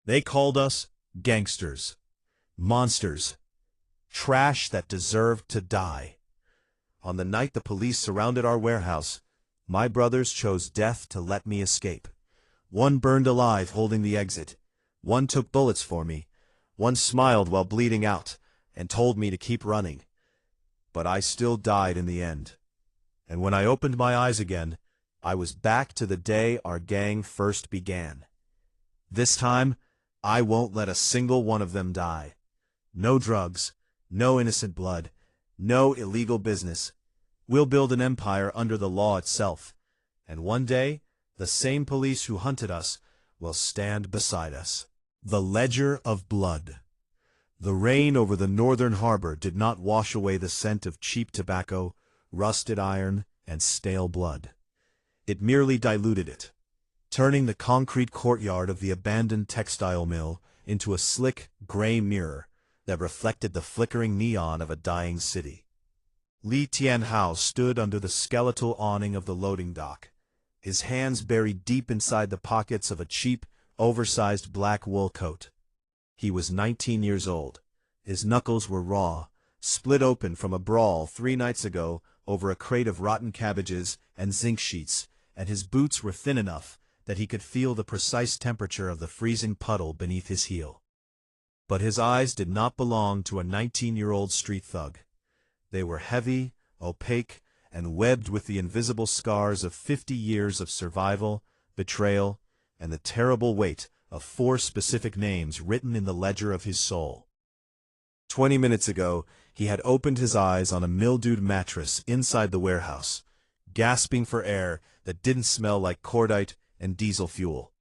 They called us gangsters, monsters, trash that deserved to die. On the night the police surrounded our warehouse, my brothers chose death to let me escape. One burned alive holding the exit. One took bullets for me. One smiled while bleeding out and told me to keep running. But I still died in the end. And when I opened my eyes again, I was back to the day our gang first began. This time, I won't let a single one of them die. No drugs, no innocent blood, no illegal business. We'll build an empire under the law itself. And one day, the same police who hunted us will stand beside us. The Ledger of Blood. The rain over the northern harbor did not wash away the scent of cheap tobacco, rusted iron, and stale blood. It merely diluted it, turning the concrete courtyard of the abandoned textile mill into a slick, gray mirror that reflected the flickering neon of a dying city. Li Tianhao stood under the skeletal awning of the loading dock, his hands buried deep inside the pockets of a cheap, oversized black wool coat. He was 19 years old. His knuckles were raw, split open from a brawl 3 nights ago over a crate of rotten cabbages and zinc sheets, and his boots were thin enough that he could feel the precise temperature of the freezing puddle beneath his heel. But his eyes did not belong to a 19-year-old street thug. They were heavy, opaque, and webbed with the invisible scars of 50 years of survival, betrayal, and the terrible weight of 4 specific names written in the ledger of his soul. 20 minutes ago, he had opened his eyes on a mildewed mattress inside the warehouse, gasping for air that didn't smell like cordite and diesel fuel.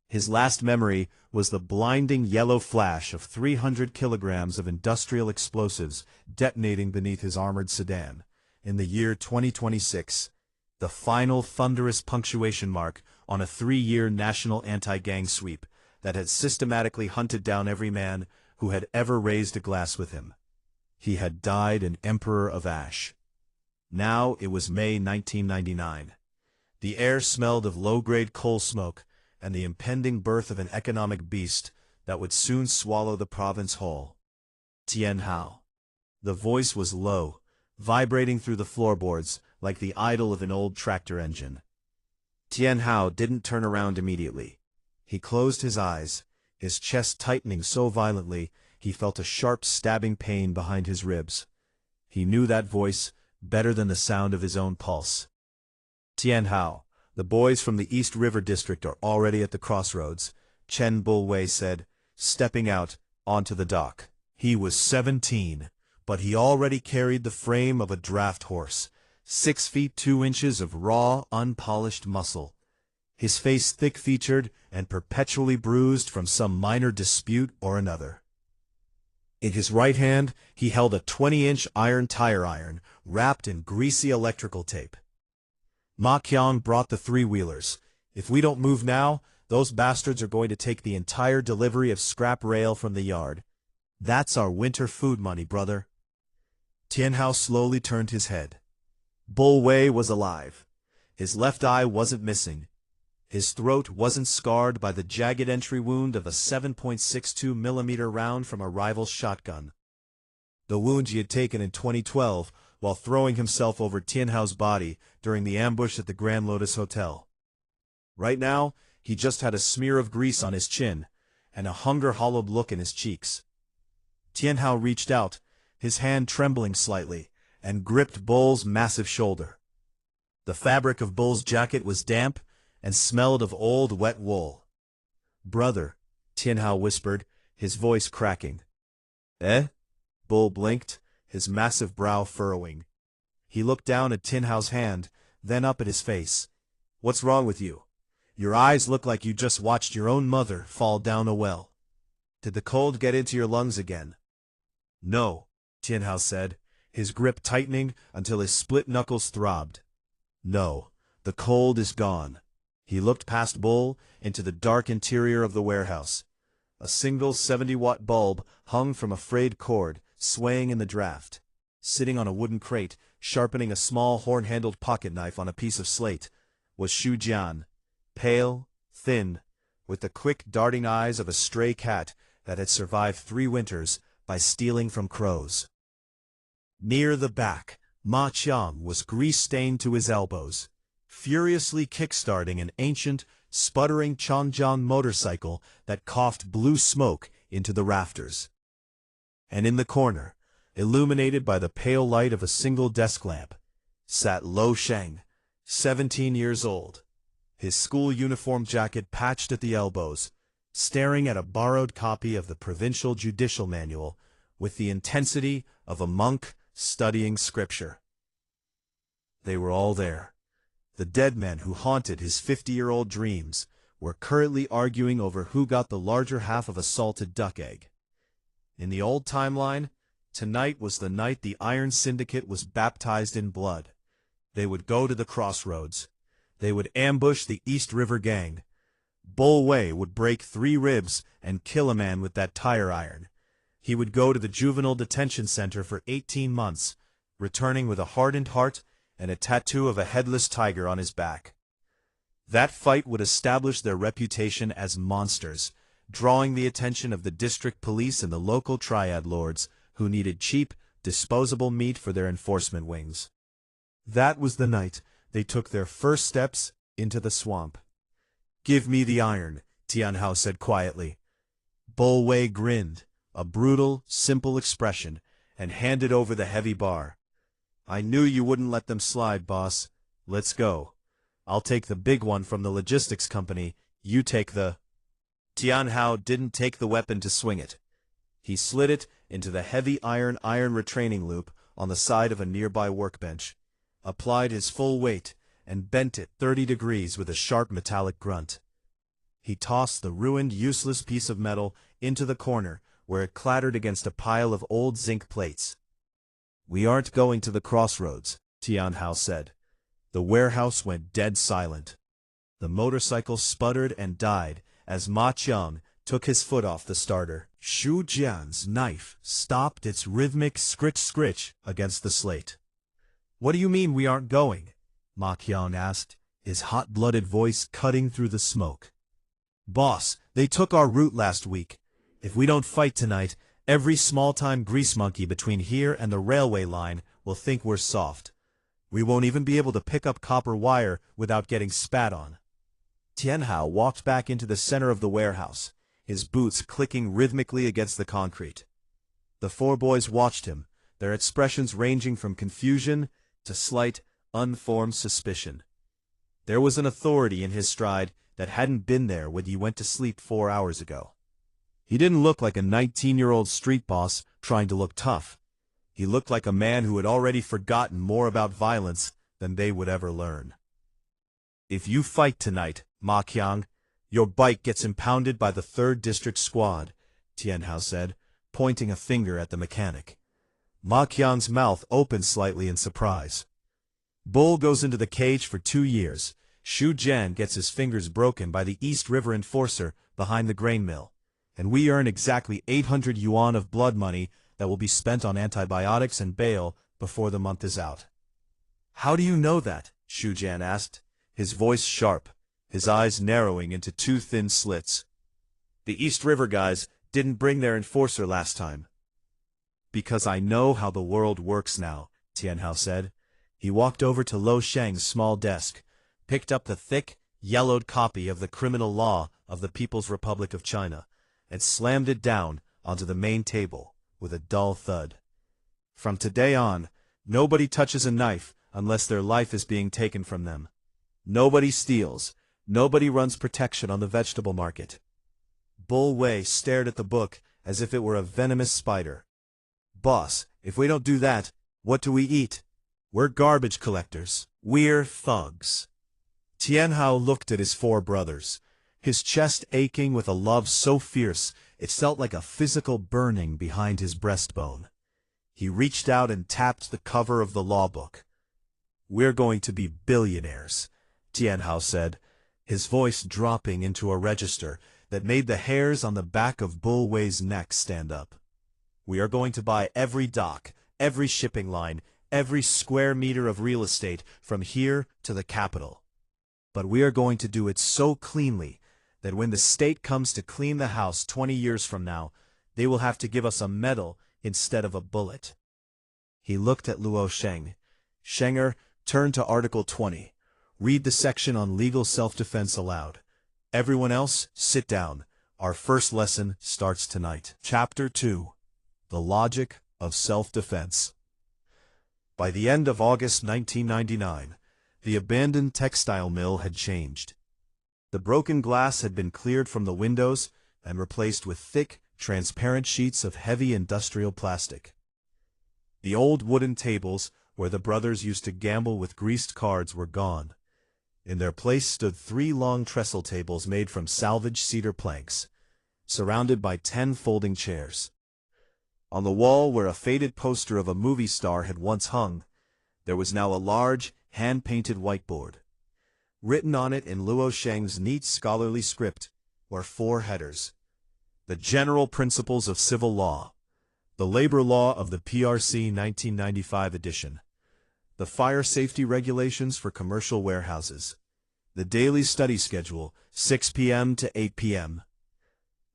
His last memory was the blinding yellow flash of 300 kilograms of industrial explosives detonating beneath his armored sedan. In the year 2026, the final thunderous punctuation mark on a 3-year national anti-gang sweep that had systematically hunted down every man who had ever raised a glass with him. He had died an emperor of ash. Now it was May 1999. The air smelled of low-grade coal smoke and the impending birth of an economic beast that would soon swallow the province whole. Tianhao. The voice was low, vibrating through the floorboards like the idle of an old tractor engine. Tianhao didn't turn around immediately. He closed his eyes, his chest tightening so violently he felt a sharp stabbing pain behind his ribs. He knew that voice better than the sound of his own pulse. Tianhao, the boys from the East River District are already at the crossroads, Chen Bulwei said, stepping out onto the dock. He was 17, but he already carried the frame of a draft horse, 6 feet 2 inches of raw, unpolished muscle. His face thick-featured and perpetually bruised from some minor dispute or another. In his right hand, he held a 20-inch iron tire iron wrapped in greasy electrical tape. Ma Qiang brought the 3-wheelers. If we don't move now, those bastards are going to take the entire delivery of scrap rail from the yard. That's our winter food money, brother. Tianhao slowly turned his head. Bulwei was alive. His left eye wasn't missing. His throat wasn't scarred by the jagged entry wound of a 7.62 millimeter round from a rival's shotgun. The wound he had taken in 2012 while throwing himself over Tianhao's body during the ambush at the Grand Lotus Hotel. Right now, he just had a smear of grease on his chin and a hunger-hollowed look in his cheeks. Tianhao reached out, his hand trembling slightly, and gripped Bull's massive shoulder. The fabric of Bull's jacket was damp and smelled of old wet wool. "Brother," Tianhao whispered, his voice cracking. "Eh?" Bull blinked, his massive brow furrowing. He looked down at Tianhao's hand, then up at his face. "What's wrong with you? Your eyes look like you just watched your own mother fall down a well. Did the cold get into your lungs again?" "No," Tianhao said, his grip tightening until his split knuckles throbbed. "No, the cold is gone." He looked past Bull into the dark interior of the warehouse. A single 70-watt bulb hung from a frayed cord, swaying in the draft. Sitting on a wooden crate, sharpening a small horn-handled pocket knife on a piece of slate, was Xu Jian, pale, thin, with the quick darting eyes of a stray cat that had survived 3 winters by stealing from crows. Near the back, Ma Qiang was grease-stained to his elbows, furiously kickstarting an ancient, sputtering Changjiang motorcycle that coughed blue smoke into the rafters. And in the corner, illuminated by the pale light of a single desk lamp, sat Lo Sheng, 17 years old, his school uniform jacket patched at the elbows, staring at a borrowed copy of the Provincial Judicial Manual with the intensity of a monk studying scripture. They were all there. The dead men who haunted his 50-year-old dreams were currently arguing over who got the larger half of a salted duck egg. In the old timeline, tonight was the night the Iron Syndicate was baptized in blood. They would go to the crossroads. They would ambush the East River Gang. Bull Wei would break 3 ribs and kill a man with that tire iron. He would go to the juvenile detention center for 18 months, returning with a hardened heart and a tattoo of a headless tiger on his back. That fight would establish their reputation as monsters, drawing the attention of the district police and the local triad lords who needed cheap, disposable meat for their enforcement wings. That was the night they took their first steps into the swamp. "Give me the iron," Tianhao said quietly. Bull Wei grinned, a brutal, simple expression, and handed over the heavy bar. "I knew you wouldn't let them slide, boss. Let's go. I'll take the big one from the logistics company. You take the—" Tianhao didn't take the weapon to swing it. He slid it into the heavy iron retraining loop on the side of a nearby workbench, applied his full weight, and bent it 30 degrees with a sharp metallic grunt. He tossed the ruined, useless piece of metal into the corner, where it clattered against a pile of old zinc plates. "We aren't going to the crossroads," Tianhao said. The warehouse went dead silent. The motorcycle sputtered and died as Ma Qiang took his foot off the starter. Shu Jian's knife stopped its rhythmic scritch-scritch against the slate. "What do you mean we aren't going?" Ma Qiang asked, his hot-blooded voice cutting through the smoke. "Boss, they took our route last week. If we don't fight tonight, every small-time grease monkey between here and the railway line will think we're soft. We won't even be able to pick up copper wire without getting spat on." Tianhao walked back into the center of the warehouse, his boots clicking rhythmically against the concrete. The 4 boys watched him, their expressions ranging from confusion to slight, unformed suspicion. There was an authority in his stride that hadn't been there when he went to sleep 4 hours ago. He didn't look like a 19-year-old street boss trying to look tough. He looked like a man who had already forgotten more about violence than they would ever learn. "If you fight tonight, Ma Qiang, your bike gets impounded by the 3rd District Squad," Tianhao said, pointing a finger at the mechanic. Ma Qiang's mouth opened slightly in surprise. "Bull goes into the cage for 2 years. Shu Jian gets his fingers broken by the East River enforcer behind the grain mill, and we earn exactly 800 yuan of blood money that will be spent on antibiotics and bail before the month is out." "How do you know that?" Shu Jian asked, his voice sharp, his eyes narrowing into 2 thin slits. "The East River guys didn't bring their enforcer last time." "Because I know how the world works now," Tianhao said. He walked over to Lo Sheng's small desk, picked up the thick, yellowed copy of the criminal law of the People's Republic of China, and slammed it down onto the main table with a dull thud. "From today on, nobody touches a knife unless their life is being taken from them. Nobody steals. Nobody runs protection on the vegetable market." Bull Wei stared at the book as if it were a venomous spider. "Boss, if we don't do that, what do we eat? We're garbage collectors. We're thugs." Tianhao looked at his 4 brothers, his chest aching with a love so fierce it felt like a physical burning behind his breastbone. He reached out and tapped the cover of the law book. "We're going to be billionaires," Tianhao said, his voice dropping into a register that made the hairs on the back of Bull Wei's neck stand up. "We are going to buy every dock, every shipping line, every square meter of real estate from here to the capital. But we are going to do it so cleanly that when the state comes to clean the house 20 years from now, they will have to give us a medal instead of a bullet. He looked at Luo Sheng. Shenger, turn to Article 20. Read the section on legal self-defense aloud. Everyone else, sit down. Our first lesson starts tonight. Chapter 2. The Logic of Self-Defense. By the end of August 1999, the abandoned textile mill had changed. The broken glass had been cleared from the windows and replaced with thick, transparent sheets of heavy industrial plastic. The old wooden tables where the brothers used to gamble with greased cards were gone. In their place stood 3 long trestle tables made from salvaged cedar planks, surrounded by 10 folding chairs. On the wall where a faded poster of a movie star had once hung, there was now a large, hand-painted whiteboard. Written on it in Luo Sheng's neat scholarly script were 4 headers: the General Principles of Civil Law, the Labor Law of the PRC 1995 edition, the Fire Safety Regulations for Commercial Warehouses, the Daily Study Schedule, 6 p.m. to 8 p.m.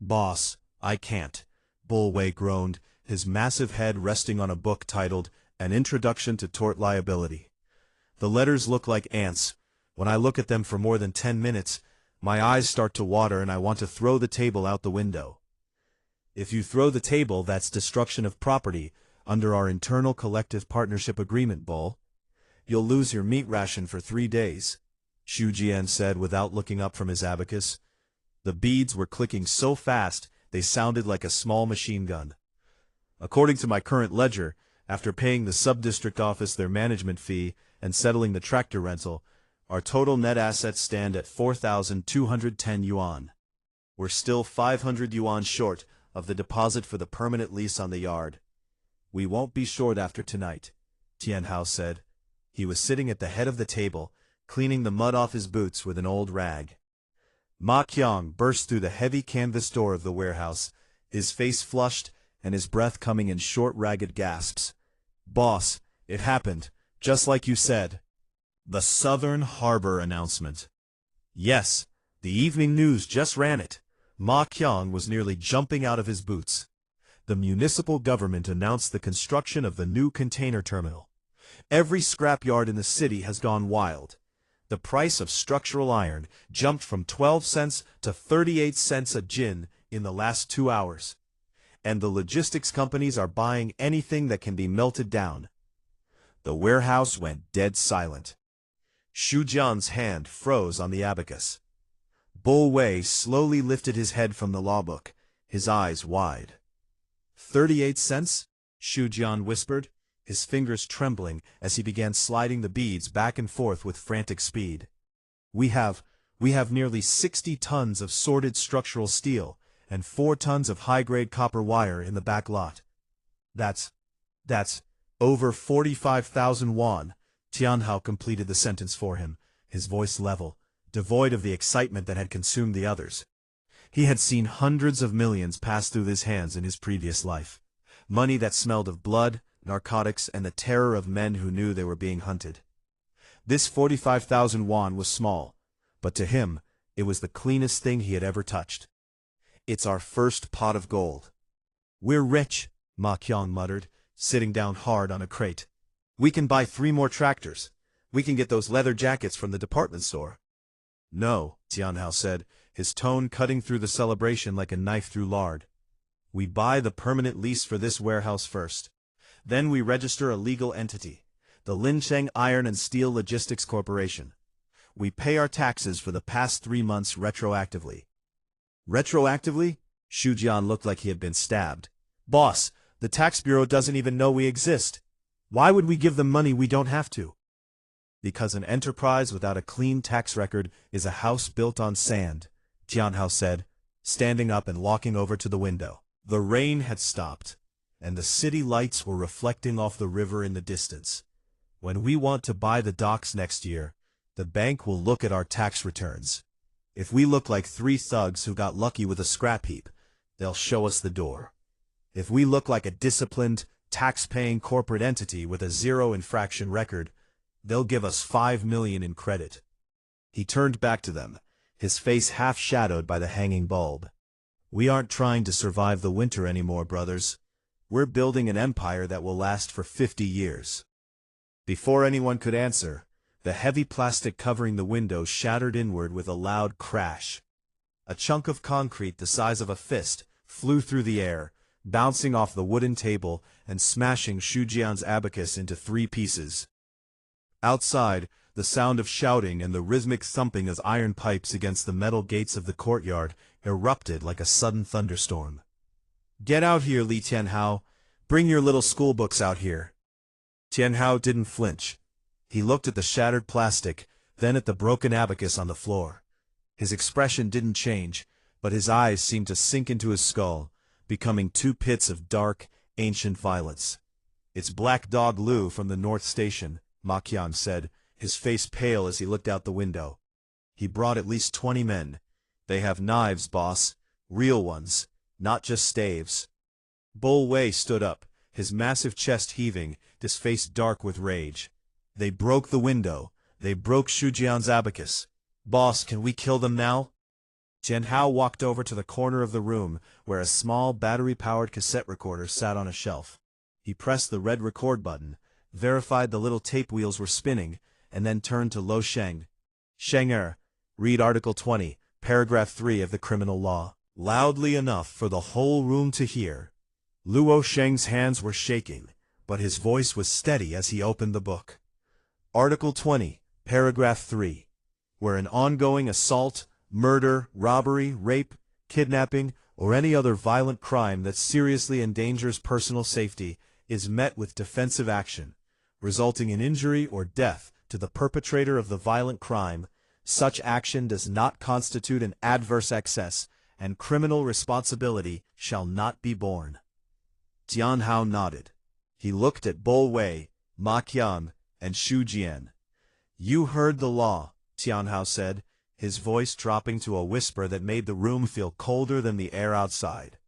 "Boss, I can't," Bull Wei groaned, his massive head resting on a book titled An Introduction to Tort Liability. "The letters look like ants. When I look at them for more than 10 minutes, my eyes start to water and I want to throw the table out the window." "If you throw the table, that's destruction of property under our internal collective partnership agreement, Bull. You'll lose your meat ration for 3 days," Xu Jian said without looking up from his abacus. The beads were clicking so fast they sounded like a small machine gun. "According to my current ledger, after paying the sub-district office their management fee and settling the tractor rental, our total net assets stand at 4,210 yuan. We're still 500 yuan short of the deposit for the permanent lease on the yard." "We won't be short after tonight," Tianhao said. He was sitting at the head of the table, cleaning the mud off his boots with an old rag. Ma Qiang burst through the heavy canvas door of the warehouse, his face flushed and his breath coming in short, ragged gasps. "Boss, it happened, just like you said." "The Southern Harbor announcement." "Yes, the evening news just ran it." Ma Qiang was nearly jumping out of his boots. "The municipal government announced the construction of the new container terminal. Every scrapyard in the city has gone wild. The price of structural iron jumped from 12 cents to 38 cents a jin in the last 2 hours. And the logistics companies are buying anything that can be melted down." The warehouse went dead silent. Xu Jian's hand froze on the abacus. Bull Wei slowly lifted his head from the law book, his eyes wide. 38 cents? Xu Jian whispered, his fingers trembling as he began sliding the beads back and forth with frantic speed. We have nearly 60 tons of sorted structural steel and 4 tons of high-grade copper wire in the back lot. That's over 45,000 yuan, Tianhao completed the sentence for him, his voice level, devoid of the excitement that had consumed the others. He had seen hundreds of millions pass through his hands in his previous life. Money that smelled of blood, narcotics, and the terror of men who knew they were being hunted. This 45,000 yuan was small, but to him, it was the cleanest thing he had ever touched. "It's our first pot of gold." "We're rich," Ma Qiang muttered, sitting down hard on a crate. "We can buy 3 more tractors. We can get those leather jackets from the department store." "No," Tianhao said, his tone cutting through the celebration like a knife through lard. "We buy the permanent lease for this warehouse first. Then we register a legal entity, the Linsheng Iron and Steel Logistics Corporation. We pay our taxes for the past 3 months retroactively." "Retroactively?" Xu Jian looked like he had been stabbed. "Boss, the tax bureau doesn't even know we exist. Why would we give them money we don't have to?" "Because an enterprise without a clean tax record is a house built on sand," Tianhao said, standing up and walking over to the window. The rain had stopped, and the city lights were reflecting off the river in the distance. "When we want to buy the docks next year, the bank will look at our tax returns. If we look like 3 thugs who got lucky with a scrap heap, they'll show us the door. If we look like a disciplined, tax-paying corporate entity with a 0 infraction record, they'll give us 5 million in credit." He turned back to them, his face half-shadowed by the hanging bulb. "We aren't trying to survive the winter anymore, brothers. We're building an empire that will last for 50 years. Before anyone could answer, the heavy plastic covering the window shattered inward with a loud crash. A chunk of concrete the size of a fist flew through the air, bouncing off the wooden table and smashing Shujian's abacus into 3 pieces. Outside, the sound of shouting and the rhythmic thumping of iron pipes against the metal gates of the courtyard erupted like a sudden thunderstorm. "Get out here, Li Tianhao. Bring your little schoolbooks out here." Tianhao didn't flinch. He looked at the shattered plastic, then at the broken abacus on the floor. His expression didn't change, but his eyes seemed to sink into his skull, becoming 2 pits of dark, ancient violence. "It's Black Dog Lu from the North Station," Mafia said, his face pale as he looked out the window. "He brought at least 20 men. They have knives, boss. Real ones, not just staves." Bull Wei stood up, his massive chest heaving, his face dark with rage. "They broke the window. They broke Shujian's abacus. Boss, can we kill them now?" Tianhao walked over to the corner of the room, where a small battery-powered cassette recorder sat on a shelf. He pressed the red record button, verified the little tape wheels were spinning, and then turned to Lo Sheng. "Sheng, read Article 20, Paragraph 3 of the Criminal Law." Loudly enough for the whole room to hear. Luo Sheng's hands were shaking, but his voice was steady as he opened the book. "Article 20, Paragraph 3. Where an ongoing assault, murder, robbery, rape, kidnapping, or any other violent crime that seriously endangers personal safety is met with defensive action, resulting in injury or death to the perpetrator of the violent crime, such action does not constitute an adverse excess, and criminal responsibility shall not be borne." Tianhao nodded. He looked at Bull Wei, Ma Qian, and Shu Jian. "You heard the law," Tianhao said, his voice dropping to a whisper that made the room feel colder than the air outside.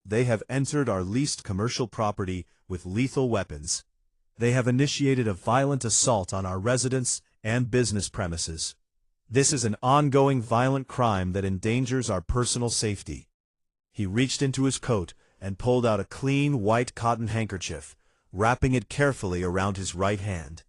"They have entered our leased commercial property with lethal weapons. They have initiated a violent assault on our residence and business premises. This is an ongoing violent crime that endangers our personal safety." He reached into his coat and pulled out a clean white cotton handkerchief, wrapping it carefully around his right hand.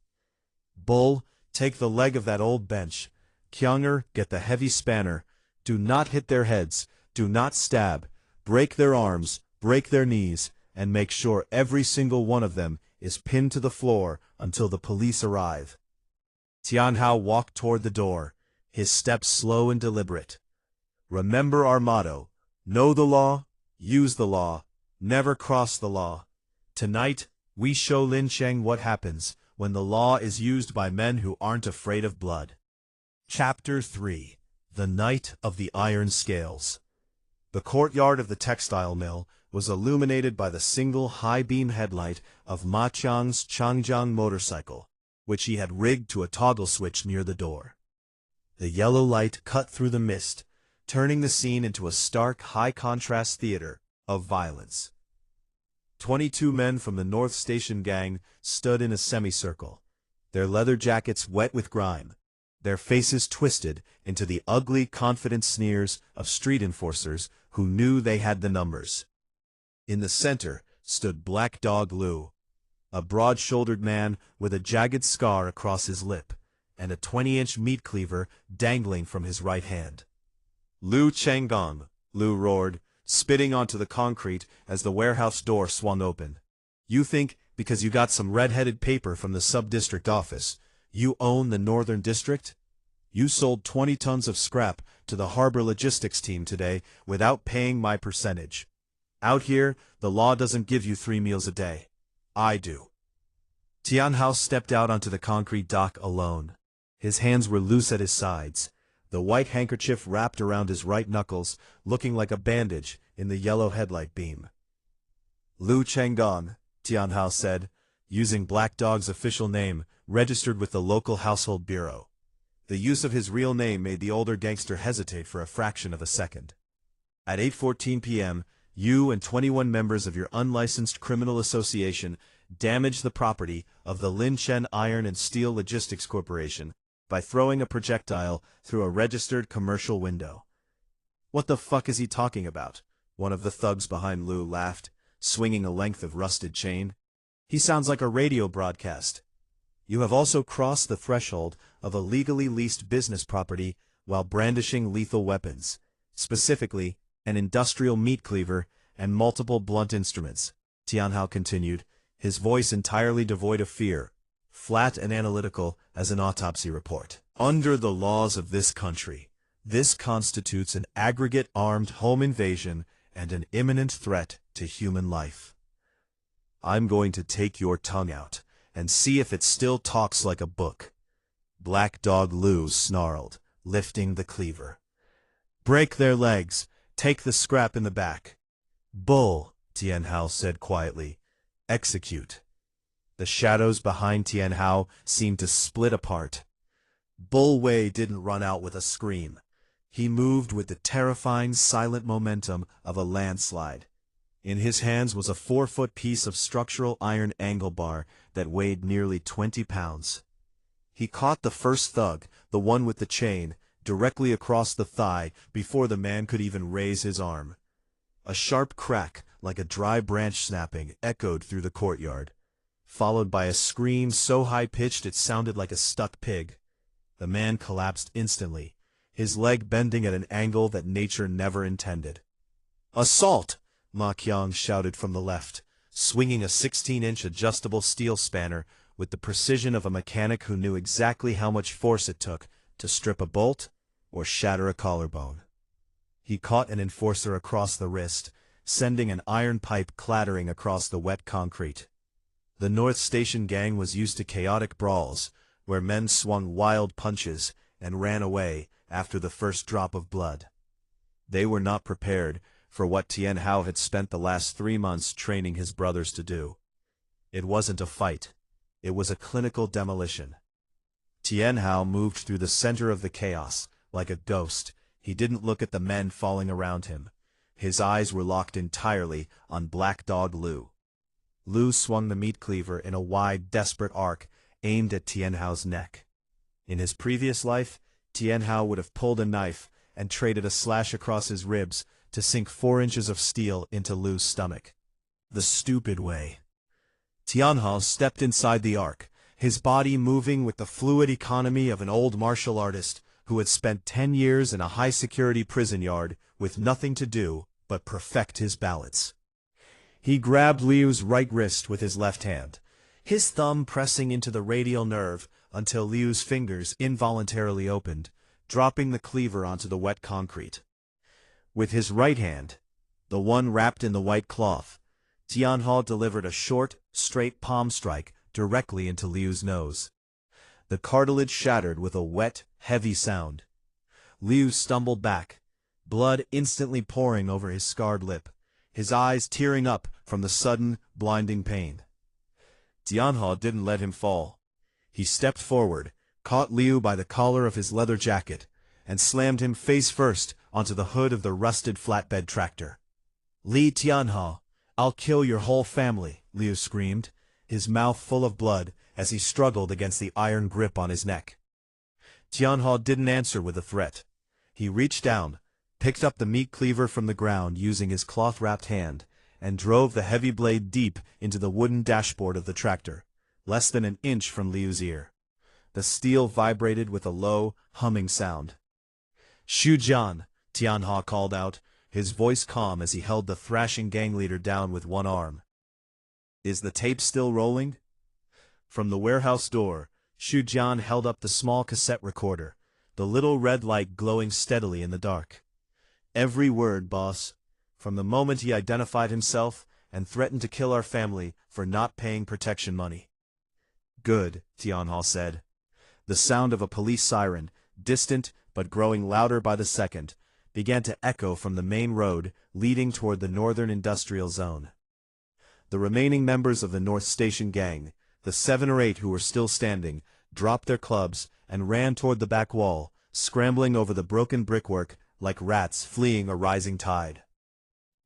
"Bull, take the leg of that old bench. Qianger, get the heavy spanner. Do not hit their heads, do not stab, break their arms, break their knees, and make sure every single one of them is pinned to the floor until the police arrive." Tianhao walked toward the door, his steps slow and deliberate. "Remember our motto: know the law, use the law, never cross the law. Tonight, we show Lin Cheng what happens when the law is used by men who aren't afraid of blood." Chapter 3. The Night of the Iron Scales. The courtyard of the textile mill was illuminated by the single high-beam headlight of Ma Qiang's Changjiang motorcycle, which he had rigged to a toggle switch near the door. The yellow light cut through the mist, turning the scene into a stark, high-contrast theater of violence. 22 men from the North Station gang stood in a semicircle, their leather jackets wet with grime, their faces twisted into the ugly, confident sneers of street enforcers who knew they had the numbers. In the center stood Black Dog Lu, a broad-shouldered man with a jagged scar across his lip, and a 20-inch meat cleaver dangling from his right hand. "Lu Chenggong," Lu roared, spitting onto the concrete as the warehouse door swung open. "You think, because you got some red-headed paper from the sub-district office, you own the Northern District? You sold 20 tons of scrap to the harbor logistics team today without paying my percentage. Out here, the law doesn't give you 3 meals a day. I do." Tianhao stepped out onto the concrete dock alone. His hands were loose at his sides, the white handkerchief wrapped around his right knuckles, looking like a bandage in the yellow headlight beam. "Lu Chenggong," Tianhao said, using Black Dog's official name, registered with the local household bureau. The use of his real name made the older gangster hesitate for a fraction of a second. "At 8:14 p.m., you and 21 members of your unlicensed criminal association damaged the property of the Lin Chen Iron and Steel Logistics Corporation by throwing a projectile through a registered commercial window. "What the fuck is he talking about?" one of the thugs behind Liu laughed, swinging a length of rusted chain. "He sounds like a radio broadcast." "You have also crossed the threshold of a legally leased business property while brandishing lethal weapons, specifically an industrial meat cleaver and multiple blunt instruments," Tianhao continued, his voice entirely devoid of fear, flat and analytical as an autopsy report. "Under the laws of this country, this constitutes an aggregate armed home invasion and an imminent threat to human life. I'm going to take your tongue out and see if it still talks like a book," Black Dog Liu snarled, lifting the cleaver. "Break their legs. Take the scrap in the back." "Bull," Tianhao said quietly. "Execute." The shadows behind Tianhao seemed to split apart. Bull Wei didn't run out with a scream. He moved with the terrifying silent momentum of a landslide. In his hands was a 4-foot piece of structural iron angle bar that weighed nearly 20 pounds. He caught the first thug, the one with the chain, directly across the thigh before the man could even raise his arm. A sharp crack, like a dry branch snapping, echoed through the courtyard, followed by a scream so high-pitched it sounded like a stuck pig. The man collapsed instantly, his leg bending at an angle that nature never intended. "Assault!" Ma Qiang shouted from the left, swinging a 16-inch adjustable steel spanner with the precision of a mechanic who knew exactly how much force it took to strip a bolt or shatter a collarbone. He caught an enforcer across the wrist, sending an iron pipe clattering across the wet concrete. The North Station gang was used to chaotic brawls, where men swung wild punches and ran away after the first drop of blood. They were not prepared for what Tianhao had spent the last 3 months training his brothers to do. It wasn't a fight. It was a clinical demolition. Tianhao moved through the center of the chaos, like a ghost. He didn't look at the men falling around him. His eyes were locked entirely on Black Dog Liu. Liu swung the meat cleaver in a wide, desperate arc, aimed at Tianhao's neck. In his previous life, Tianhao would have pulled a knife and traded a slash across his ribs to sink 4 inches of steel into Liu's stomach. The stupid way. Tianhao stepped inside the arc, his body moving with the fluid economy of an old martial artist who had spent 10 years in a high-security prison yard with nothing to do but perfect his balance. He grabbed Liu's right wrist with his left hand, his thumb pressing into the radial nerve until Liu's fingers involuntarily opened, dropping the cleaver onto the wet concrete. With his right hand, the one wrapped in the white cloth, Tianhao delivered a short, straight palm strike directly into Liu's nose. The cartilage shattered with a wet, heavy sound. Liu stumbled back, blood instantly pouring over his scarred lip, his eyes tearing up from the sudden, blinding pain. Tianhao didn't let him fall. He stepped forward, caught Liu by the collar of his leather jacket, and slammed him face first onto the hood of the rusted flatbed tractor. "Li Tianhao, I'll kill your whole family," Liu screamed, his mouth full of blood as he struggled against the iron grip on his neck. Tianhao didn't answer with a threat. He reached down, picked up the meat cleaver from the ground using his cloth-wrapped hand, and drove the heavy blade deep into the wooden dashboard of the tractor, less than an inch from Liu's ear. The steel vibrated with a low, humming sound. "Xu Jian," Tianhao called out, his voice calm as he held the thrashing gang leader down with one arm. "Is the tape still rolling?" From the warehouse door, Xu Jian held up the small cassette recorder, the little red light glowing steadily in the dark. "Every word, boss. From the moment he identified himself and threatened to kill our family for not paying protection money." "Good," Tianhao said. The sound of a police siren, distant but growing louder by the second, began to echo from the main road leading toward the northern industrial zone. The remaining members of the North Station gang, the 7 or 8 who were still standing, dropped their clubs and ran toward the back wall, scrambling over the broken brickwork like rats fleeing a rising tide.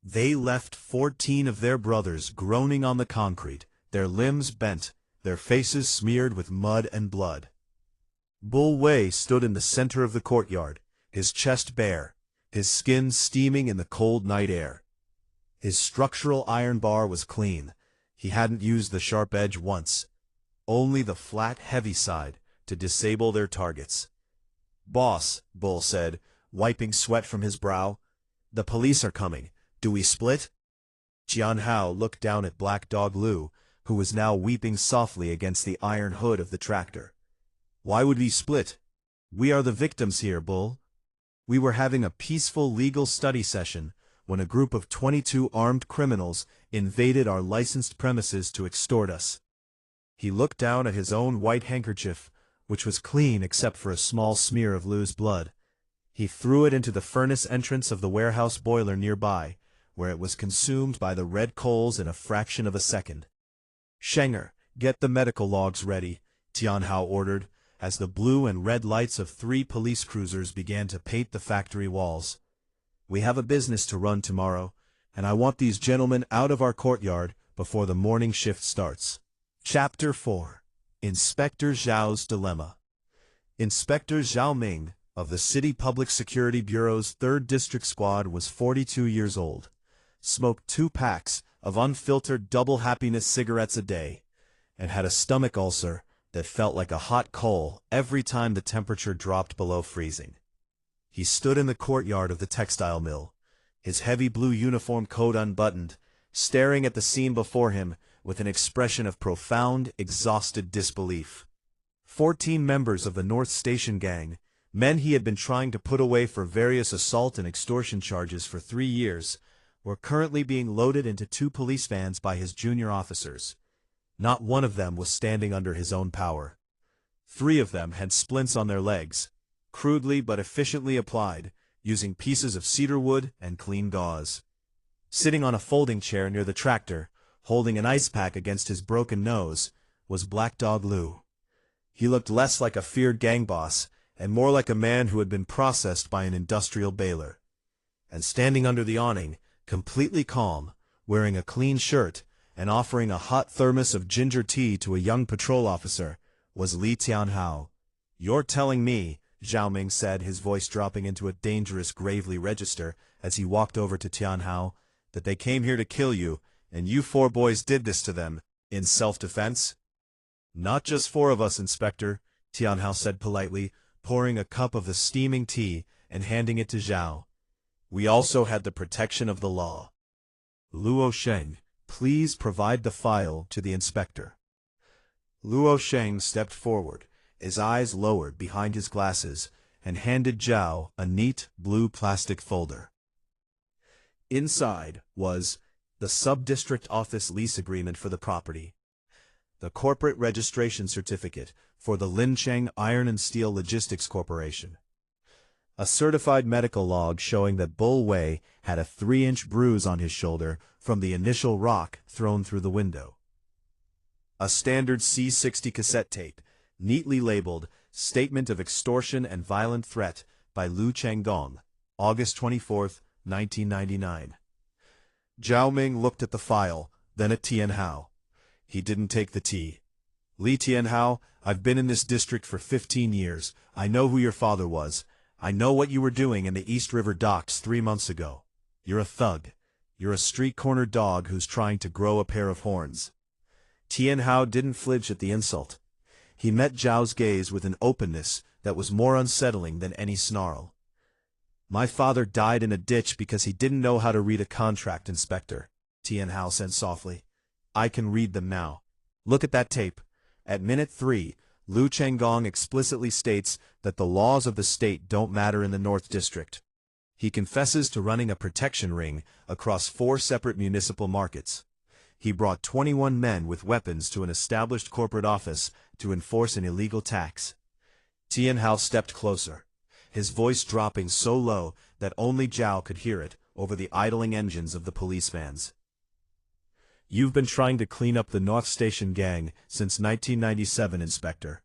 They left 14 of their brothers groaning on the concrete, their limbs bent, their faces smeared with mud and blood. Bull Wei stood in the center of the courtyard, his chest bare, his skin steaming in the cold night air. His structural iron bar was clean. He hadn't used the sharp edge once. Only the flat, heavy side to disable their targets. "Boss," Bull said, wiping sweat from his brow, "the police are coming. Do we split?" Tianhao looked down at Black Dog Lu, who was now weeping softly against the iron hood of the tractor. "Why would we split? We are the victims here, Bull." We were having a peaceful legal study session when a group of 22 armed criminals invaded our licensed premises to extort us. He looked down at his own white handkerchief, which was clean except for a small smear of Lu's blood. He threw it into the furnace entrance of the warehouse boiler nearby, where it was consumed by the red coals in a fraction of a second. "Schenger, get the medical logs ready," Tianhao ordered, as the blue and red lights of 3 police cruisers began to paint the factory walls. "We have a business to run tomorrow, and I want these gentlemen out of our courtyard before the morning shift starts." Chapter 4. Inspector Zhao's Dilemma. Inspector Zhao Ming, of the City Public Security Bureau's 3rd District Squad, was 42 years old, smoked 2 packs of unfiltered double happiness cigarettes a day, and had a stomach ulcer that felt like a hot coal every time the temperature dropped below freezing. He stood in the courtyard of the textile mill, his heavy blue uniform coat unbuttoned, staring at the scene before him with an expression of profound, exhausted disbelief. 14 members of the North Station Gang, men he had been trying to put away for various assault and extortion charges for 3 years, were currently being loaded into 2 police vans by his junior officers. Not one of them was standing under his own power. 3 of them had splints on their legs, crudely but efficiently applied, using pieces of cedar wood and clean gauze. Sitting on a folding chair near the tractor, holding an ice pack against his broken nose, was Black Dog Lu. He looked less like a feared gang boss and more like a man who had been processed by an industrial baler. And standing under the awning, completely calm, wearing a clean shirt, and offering a hot thermos of ginger tea to a young patrol officer, was Li Tianhao. "You're telling me," Zhao Ming said, his voice dropping into a dangerous gravely register as he walked over to Tianhao, "that they came here to kill you, and you 4 boys did this to them, in self-defense?" "Not just 4 of us, Inspector," Tianhao said politely, pouring a cup of the steaming tea and handing it to Zhao. "We also had the protection of the law. Luo Sheng, please provide the file to the inspector." Luo Sheng stepped forward, his eyes lowered behind his glasses, and handed Zhao a neat, blue plastic folder. Inside was the sub-district office lease agreement for the property, the corporate registration certificate for the Lincheng Iron and Steel Logistics Corporation, a certified medical log showing that Bull Wei had a 3-inch bruise on his shoulder from the initial rock thrown through the window, a standard C60 cassette tape, neatly labeled Statement of Extortion and Violent Threat by Lu Chenggong, August 24, 1999. Zhao Ming looked at the file, then at Tianhao. He didn't take the tea. "Li Tianhao, I've been in this district for 15 years. I know who your father was. I know what you were doing in the East River docks 3 months ago. You're a thug. You're a street-corner dog who's trying to grow a pair of horns." Tianhao didn't flinch at the insult. He met Zhao's gaze with an openness that was more unsettling than any snarl. "My father died in a ditch because he didn't know how to read a contract, Inspector," Tianhao said softly. "I can read them now. Look at that tape. At minute 3, Lu Chenggong explicitly states that the laws of the state don't matter in the North District. He confesses to running a protection ring across 4 separate municipal markets. He brought 21 men with weapons to an established corporate office to enforce an illegal tax." Tianhao stepped closer, his voice dropping so low that only Zhao could hear it over the idling engines of the police vans. "You've been trying to clean up the North Station Gang since 1997, Inspector.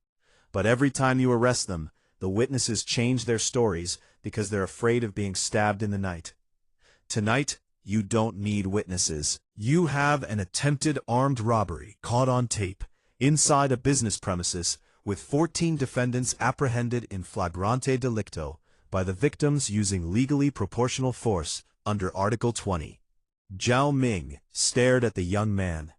But every time you arrest them, the witnesses change their stories because they're afraid of being stabbed in the night. Tonight, you don't need witnesses. You have an attempted armed robbery caught on tape inside a business premises with 14 defendants apprehended in flagrante delicto by the victims using legally proportional force under Article 20. Zhao Ming stared at the young man.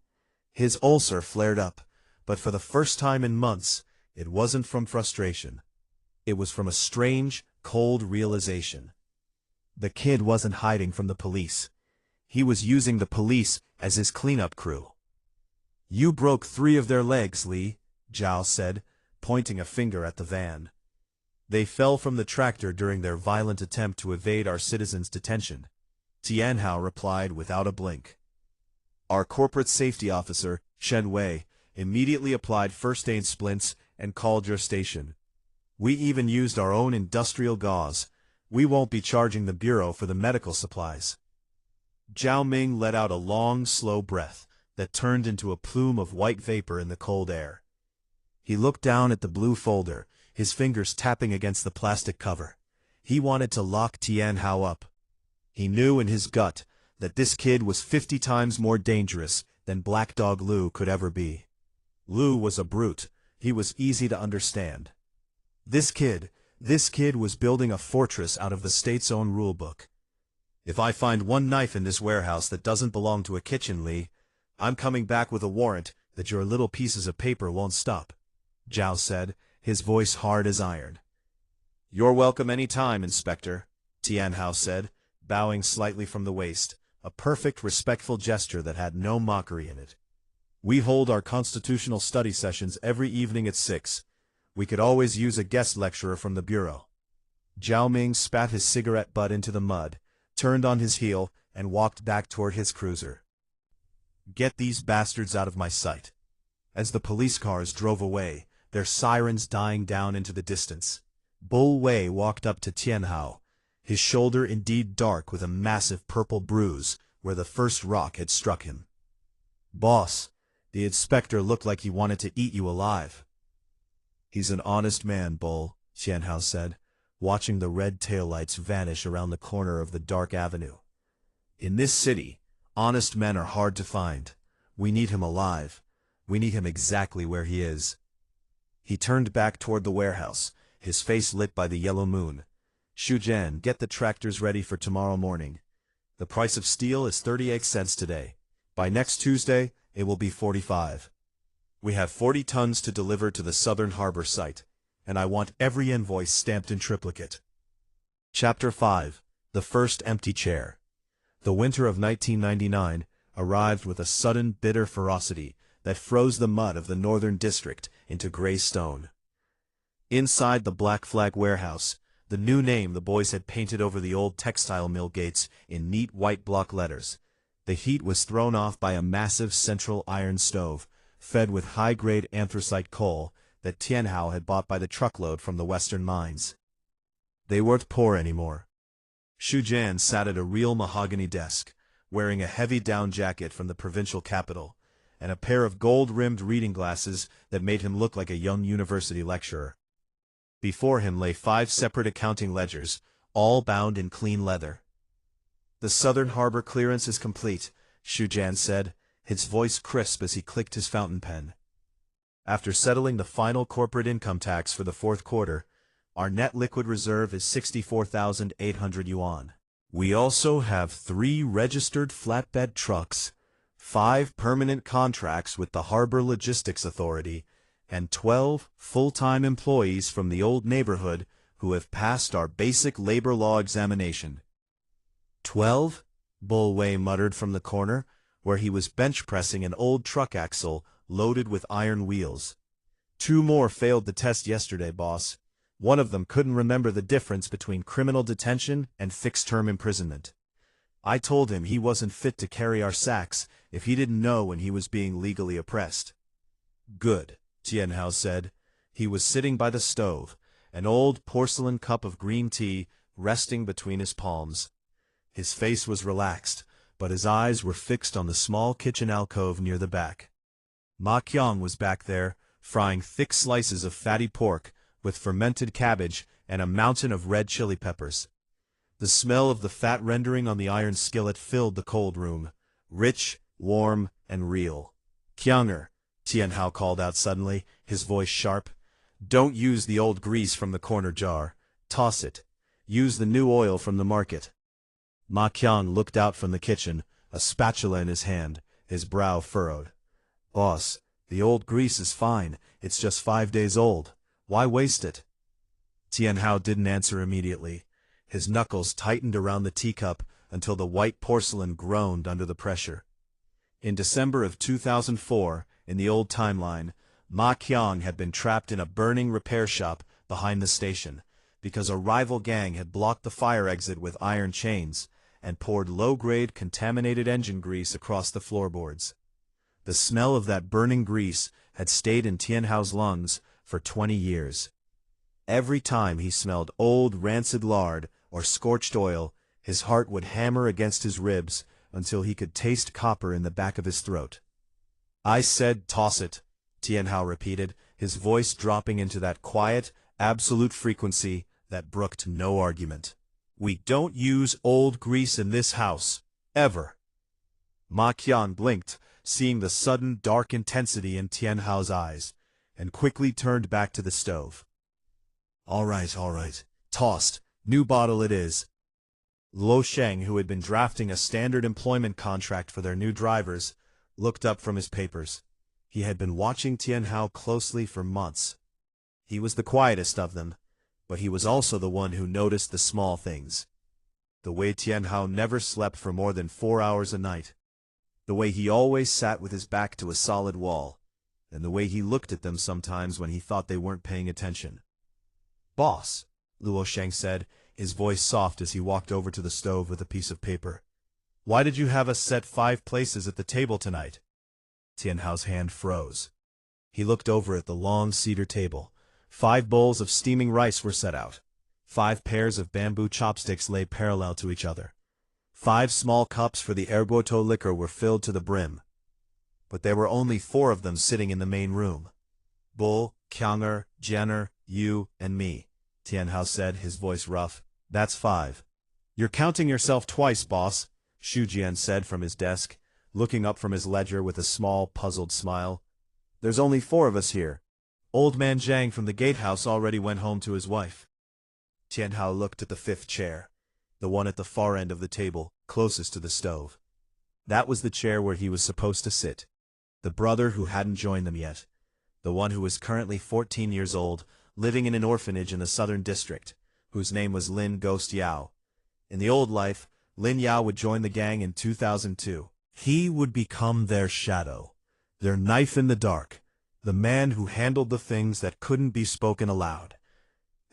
His ulcer flared up, but for the first time in months, it wasn't from frustration. It was from a strange, cold realization. The kid wasn't hiding from the police. He was using the police as his cleanup crew. "You broke 3 of their legs, Li," Zhao said, pointing a finger at the van. "They fell from the tractor during their violent attempt to evade our citizens' detention," Tianhao replied without a blink. Our corporate safety officer, Shen Wei, immediately applied first aid splints and called your station. We even used our own industrial gauze. We won't be charging the bureau for the medical supplies. Zhao Ming let out a long, slow breath that turned into a plume of white vapor in the cold air. He looked down at the blue folder, his fingers tapping against the plastic cover. He wanted to lock Tianhao up. He knew in his gut that this kid was 50 times more dangerous than Black Dog Lu could ever be. Lu was a brute. He was easy to understand. This kid was building a fortress out of the state's own rulebook. "If I find one knife in this warehouse that doesn't belong to a kitchen, Li, I'm coming back with a warrant that your little pieces of paper won't stop," Zhao said, his voice hard as iron. "You're welcome any time, Inspector," Tianhao said, bowing slightly from the waist, a perfect, respectful gesture that had no mockery in it. "We hold our constitutional study sessions every evening at 6. We could always use a guest lecturer from the bureau." Zhao Ming spat his cigarette butt into the mud, turned on his heel, and walked back toward his cruiser. "Get these bastards out of my sight." As the police cars drove away, their sirens dying down into the distance, Bull Wei walked up to Tianhao, his shoulder indeed dark with a massive purple bruise where the first rock had struck him. "Boss, the inspector looked like he wanted to eat you alive." "He's an honest man, Bull," Tianhao said, watching the red taillights vanish around the corner of the dark avenue. "In this city, honest men are hard to find. We need him alive. We need him exactly where he is." He turned back toward the warehouse, his face lit by the yellow moon. "Shujian, get the tractors ready for tomorrow morning. The price of steel is 38 cents today. By next Tuesday, it will be 45. We have 40 tons to deliver to the Southern Harbor site, and I want every invoice stamped in triplicate." Chapter 5. The First Empty Chair. The winter of 1999 arrived with a sudden bitter ferocity that froze the mud of the northern district into gray stone. Inside the Black Flag warehouse, the new name the boys had painted over the old textile mill gates in neat white block letters, the heat was thrown off by a massive central iron stove, fed with high-grade anthracite coal that Tianhao had bought by the truckload from the western mines. They weren't poor anymore. Shujian sat at a real mahogany desk, wearing a heavy down jacket from the provincial capital, and a pair of gold-rimmed reading glasses that made him look like a young university lecturer. Before him lay 5 separate accounting ledgers, all bound in clean leather. "The Southern Harbor clearance is complete," Shujian said, his voice crisp as he clicked his fountain pen. "After settling the final corporate income tax for the 4th quarter, our net liquid reserve is 64,800 yuan. We also have 3 registered flatbed trucks, 5 permanent contracts with the Harbor Logistics Authority, and 12 full-time employees from the old neighborhood who have passed our basic labor law examination." 12? Bull Wei muttered from the corner, where he was bench-pressing an old truck axle loaded with iron wheels. 2 more failed the test yesterday, boss. One of them couldn't remember the difference between criminal detention and fixed-term imprisonment. I told him he wasn't fit to carry our sacks if he didn't know when he was being legally oppressed. "Good," Tianhao said. He was sitting by the stove, an old porcelain cup of green tea resting between his palms. His face was relaxed, but his eyes were fixed on the small kitchen alcove near the back. Ma Qiang was back there, frying thick slices of fatty pork with fermented cabbage and a mountain of red chili peppers. The smell of the fat rendering on the iron skillet filled the cold room, rich, warm, and real. "Qianger," Tianhao called out suddenly, his voice sharp, Don't use the old grease from the corner jar. Toss it. Use the new oil from the market. Ma Qiang looked out from the kitchen, a spatula in his hand, his brow furrowed. Boss, the old grease is fine, it's just 5 days old. Why waste it? Tianhao didn't answer immediately. His knuckles tightened around the teacup until the white porcelain groaned under the pressure. In December of 2004, in the old timeline, Ma Qiang had been trapped in a burning repair shop behind the station, because a rival gang had blocked the fire exit with iron chains and poured low-grade contaminated engine grease across the floorboards. The smell of that burning grease had stayed in Tianhao's lungs for 20 years. Every time he smelled old rancid lard or scorched oil, his heart would hammer against his ribs until he could taste copper in the back of his throat. I said toss it, Tianhao repeated, his voice dropping into that quiet, absolute frequency that brooked no argument. We don't use old grease in this house, ever. Ma Qiang blinked, seeing the sudden dark intensity in Tianhao's eyes, and quickly turned back to the stove. All right, tossed, new bottle it is. Luo Sheng, who had been drafting a standard employment contract for their new drivers, looked up from his papers. He had been watching Tianhao closely for months. He was the quietest of them, but he was also the one who noticed the small things. The way Tianhao never slept for more than 4 hours a night. The way he always sat with his back to a solid wall, and the way he looked at them sometimes when he thought they weren't paying attention. Boss, Luo Sheng said, his voice soft as he walked over to the stove with a piece of paper. Why did you have us set 5 places at the table tonight? Tianhao's hand froze. He looked over at the long cedar table. 5 bowls of steaming rice were set out. 5 pairs of bamboo chopsticks lay parallel to each other. 5 small cups for the erboto liquor were filled to the brim. But there were only 4 of them sitting in the main room. Bull, Qianger, Jenner, you, and me, Tianhao said, his voice rough. That's 5. You're counting yourself twice, boss, Xu Jian said from his desk, looking up from his ledger with a small, puzzled smile. There's only 4 of us here. Old man Zhang from the gatehouse already went home to his wife. Tianhao looked at the 5th chair, the one at the far end of the table, closest to the stove. That was the chair where he was supposed to sit. The brother who hadn't joined them yet. The one who was currently 14 years old, living in an orphanage in the southern district, whose name was Lin Ghost Yao. In the old life, Lin Yao would join the gang in 2002. He would become their shadow, their knife in the dark, the man who handled the things that couldn't be spoken aloud.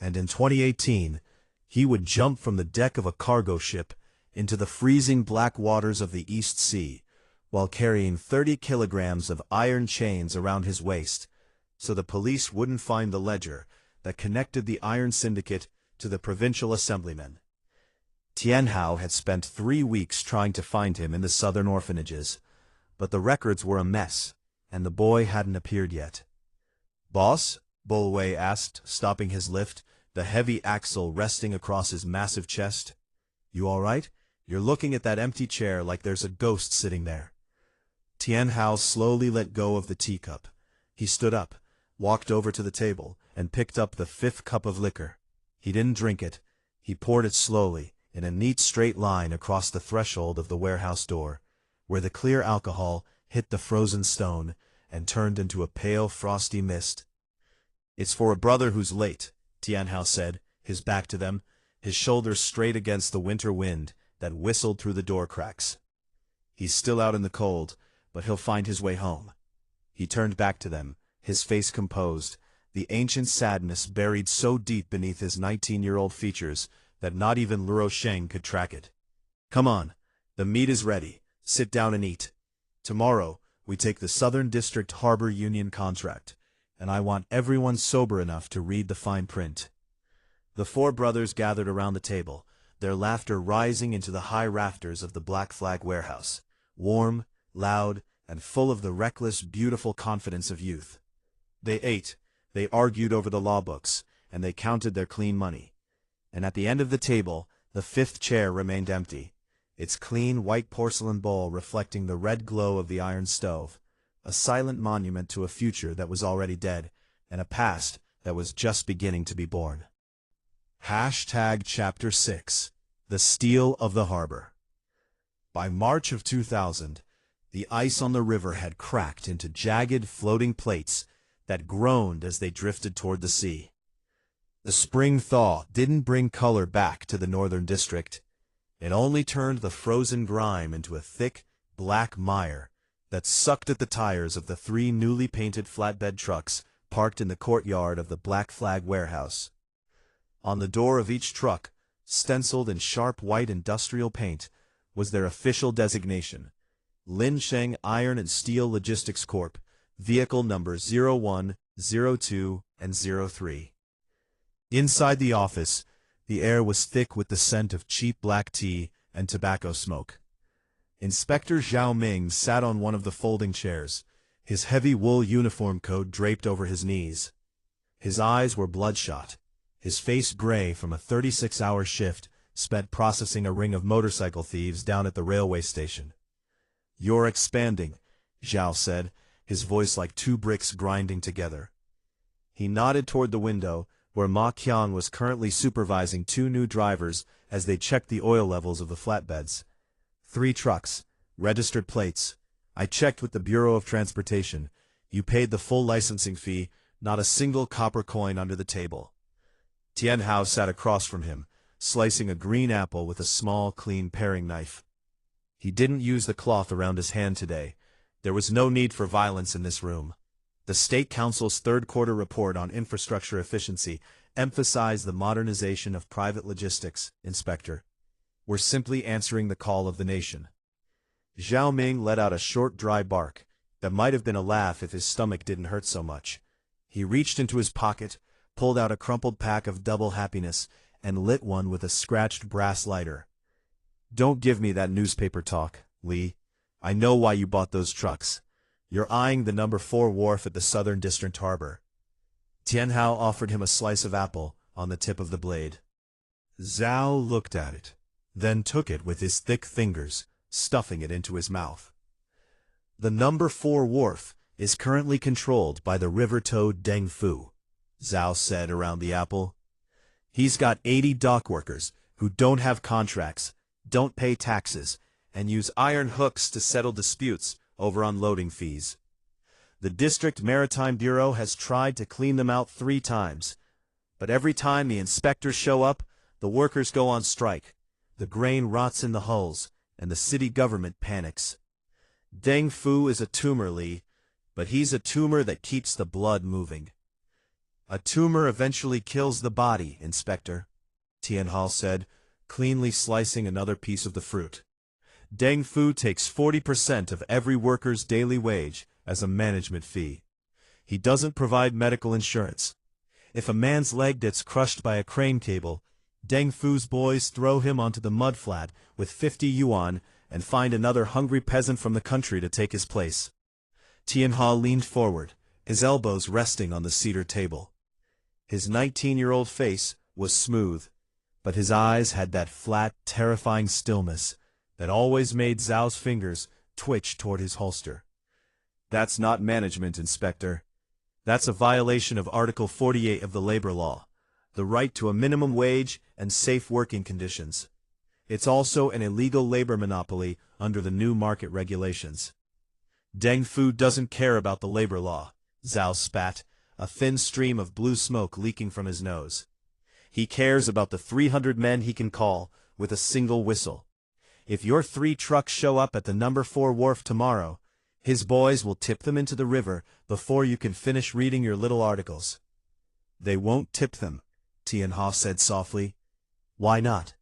And in 2018, he would jump from the deck of a cargo ship into the freezing black waters of the East Sea, while carrying 30 kilograms of iron chains around his waist, so the police wouldn't find the ledger that connected the Iron Syndicate to the provincial assemblymen. Tianhao had spent 3 weeks trying to find him in the southern orphanages, but the records were a mess, and the boy hadn't appeared yet. Boss? Bulwei asked, stopping his lift, the heavy axle resting across his massive chest. You all right? You're looking at that empty chair like there's a ghost sitting there. Tianhao slowly let go of the teacup. He stood up, walked over to the table, and picked up the 5th cup of liquor. He didn't drink it. He poured it slowly, in a neat straight line across the threshold of the warehouse door, where the clear alcohol hit the frozen stone and turned into a pale frosty mist. It's for a brother who's late, Tianhao said, his back to them, his shoulders straight against the winter wind that whistled through the door cracks. He's still out in the cold, but he'll find his way home. He turned back to them, his face composed, the ancient sadness buried so deep beneath his 19-year-old features that not even Luo Sheng could track it. Come on, the meat is ready. Sit down and eat. Tomorrow, we take the Southern District Harbor Union contract, and I want everyone sober enough to read the fine print. The 4 brothers gathered around the table, their laughter rising into the high rafters of the Black Flag warehouse, warm, loud, and full of the reckless, beautiful confidence of youth. They ate, they argued over the law books, and they counted their clean money. And at the end of the table, the 5th chair remained empty, its clean white porcelain bowl reflecting the red glow of the iron stove, a silent monument to a future that was already dead, and a past that was just beginning to be born. Hashtag Chapter 6: The Steel of the Harbor. By March of 2000, the ice on the river had cracked into jagged, floating plates that groaned as they drifted toward the sea. The spring thaw didn't bring color back to the northern district. It only turned the frozen grime into a thick, black mire that sucked at the tires of the 3 newly painted flatbed trucks parked in the courtyard of the Black Flag warehouse. On the door of each truck, stenciled in sharp white industrial paint, was their official designation: Linsheng Iron and Steel Logistics Corp., vehicle numbers 01, 02, and 03. Inside the office, the air was thick with the scent of cheap black tea and tobacco smoke. Inspector Zhao Ming sat on one of the folding chairs, his heavy wool uniform coat draped over his knees. His eyes were bloodshot, his face gray from a 36-hour shift spent processing a ring of motorcycle thieves down at the railway station. "You're expanding," Zhao said, his voice like 2 bricks grinding together. He nodded toward the window, where Ma Qiang was currently supervising 2 new drivers as they checked the oil levels of the flatbeds. 3 trucks, registered plates. I checked with the Bureau of Transportation. You paid the full licensing fee, not a single copper coin under the table. Tianhao sat across from him, slicing a green apple with a small, clean paring knife. He didn't use the cloth around his hand today. There was no need for violence in this room. The State Council's third-quarter report on infrastructure efficiency emphasized the modernization of private logistics, Inspector. We're simply answering the call of the nation. Zhao Ming let out a short, dry bark that might have been a laugh if his stomach didn't hurt so much. He reached into his pocket, pulled out a crumpled pack of Double Happiness, and lit one with a scratched brass lighter. "Don't give me that newspaper talk, Li. I know why you bought those trucks. You're eyeing the number 4 wharf at the Southern District Harbor." Tianhao offered him a slice of apple on the tip of the blade. Zhao looked at it, then took it with his thick fingers, stuffing it into his mouth. "The number 4 wharf is currently controlled by the river toad Deng Fu," Zhao said around the apple. "He's got 80 dock workers who don't have contracts, don't pay taxes, and use iron hooks to settle disputes over unloading fees. The District Maritime Bureau has tried to clean them out 3 times, but every time the inspectors show up, the workers go on strike, the grain rots in the hulls, and the city government panics. Deng Fu is a tumor, Li, but he's a tumor that keeps the blood moving." "A tumor eventually kills the body, Inspector," Tianhao said, cleanly slicing another piece of the fruit. "Deng Fu takes 40% of every worker's daily wage as a management fee. He doesn't provide medical insurance. If a man's leg gets crushed by a crane cable, Deng Fu's boys throw him onto the mudflat with 50 yuan and find another hungry peasant from the country to take his place." Tianhao leaned forward, his elbows resting on the cedar table. His 19-year-old face was smooth, but his eyes had that flat, terrifying stillness that always made Zhao's fingers twitch toward his holster. "That's not management, Inspector. That's a violation of Article 48 of the labor law, the right to a minimum wage and safe working conditions. It's also an illegal labor monopoly under the new market regulations." "Deng Fu doesn't care about the labor law," Zhao spat, a thin stream of blue smoke leaking from his nose. "He cares about the 300 men he can call with a single whistle. If your 3 trucks show up at the number 4 wharf tomorrow, his boys will tip them into the river before you can finish reading your little articles." "They won't tip them," Tianhao said softly. "Why not?"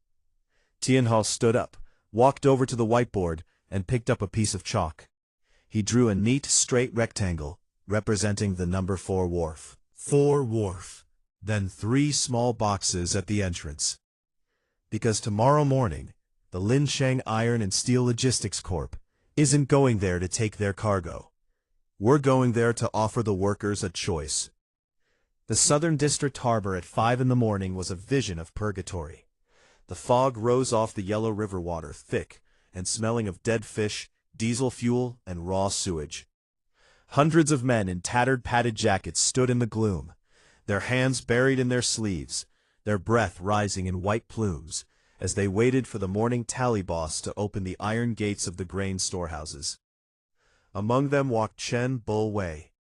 Tianhao stood up, walked over to the whiteboard, and picked up a piece of chalk. He drew a neat, straight rectangle, representing the number 4 wharf. 4 wharf. Then 3 small boxes at the entrance. "Because tomorrow morning, the Linsheng Iron and Steel Logistics Corp. isn't going there to take their cargo. We're going there to offer the workers a choice." The Southern District Harbor at 5 in the morning was a vision of purgatory. The fog rose off the yellow river water, thick and smelling of dead fish, diesel fuel, and raw sewage. Hundreds of men in tattered padded jackets stood in the gloom, their hands buried in their sleeves, their breath rising in white plumes, as they waited for the morning tally boss to open the iron gates of the grain storehouses. Among them walked Chen Bull Wei.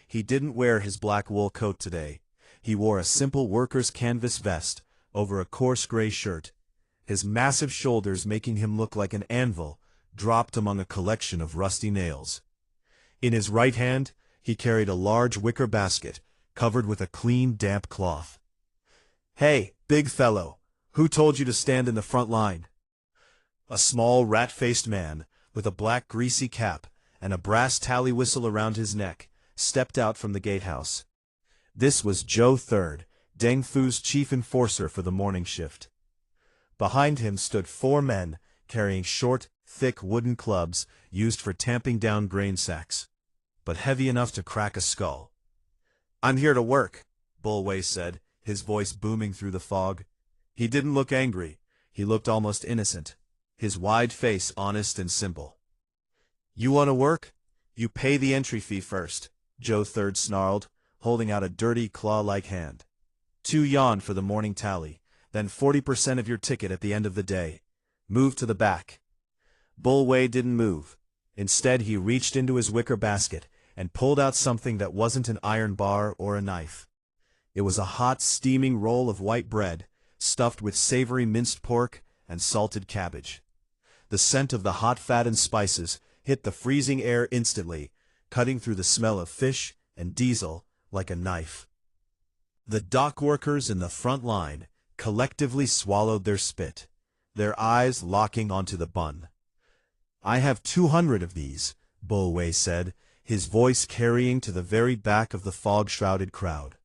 He didn't wear his black wool coat today. He wore a simple worker's canvas vest over a coarse gray shirt, his massive shoulders making him look like an anvil dropped among a collection of rusty nails. In his right hand, he carried a large wicker basket covered with a clean, damp cloth. "Hey, big fellow, who told you to stand in the front line?" A small, rat-faced man, with a black greasy cap and a brass tally whistle around his neck, stepped out from the gatehouse. This was Zhou Third, Deng Fu's chief enforcer for the morning shift. Behind him stood 4 men carrying short, thick wooden clubs used for tamping down grain sacks, but heavy enough to crack a skull. "I'm here to work," Bull Wei said, his voice booming through the fog. He didn't look angry. He looked almost innocent, his wide face honest and simple. "You want to work? You pay the entry fee first," Zhou Third snarled, holding out a dirty, claw-like hand. "2 yuan for the morning tally, then 40% of your ticket at the end of the day. Move to the back." Bull Wei didn't move. Instead, he reached into his wicker basket and pulled out something that wasn't an iron bar or a knife. It was a hot, steaming roll of white bread, stuffed with savory minced pork and salted cabbage. The scent of the hot fat and spices hit the freezing air instantly, cutting through the smell of fish and diesel like a knife. The dock workers in the front line collectively swallowed their spit, their eyes locking onto the bun. "I have 200 of these," Bull Wei said, his voice carrying to the very back of the fog-shrouded crowd.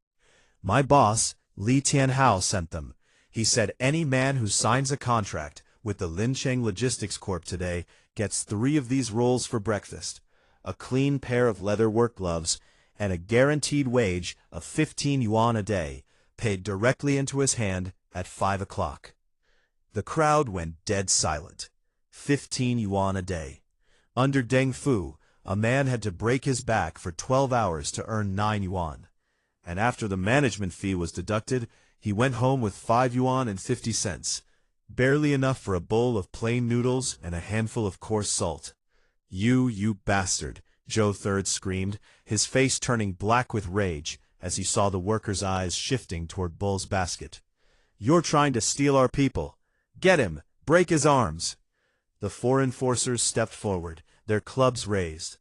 "My boss, Tianhao, sent them. He said any man who signs a contract with the Lincheng Logistics Corp today gets 3 of these rolls for breakfast, a clean pair of leather work gloves, and a guaranteed wage of 15 yuan a day, paid directly into his hand at 5 o'clock. The crowd went dead silent. 15 yuan a day. Under Deng Fu, a man had to break his back for 12 hours to earn 9 yuan. And after the management fee was deducted, he went home with 5 yuan and 50 cents, barely enough for a bowl of plain noodles and a handful of coarse salt. You bastard," Zhou Third screamed, his face turning black with rage as he saw the worker's eyes shifting toward Bull's basket. "You're trying to steal our people. Get him! Break his arms!" The 4 enforcers stepped forward, their clubs raised.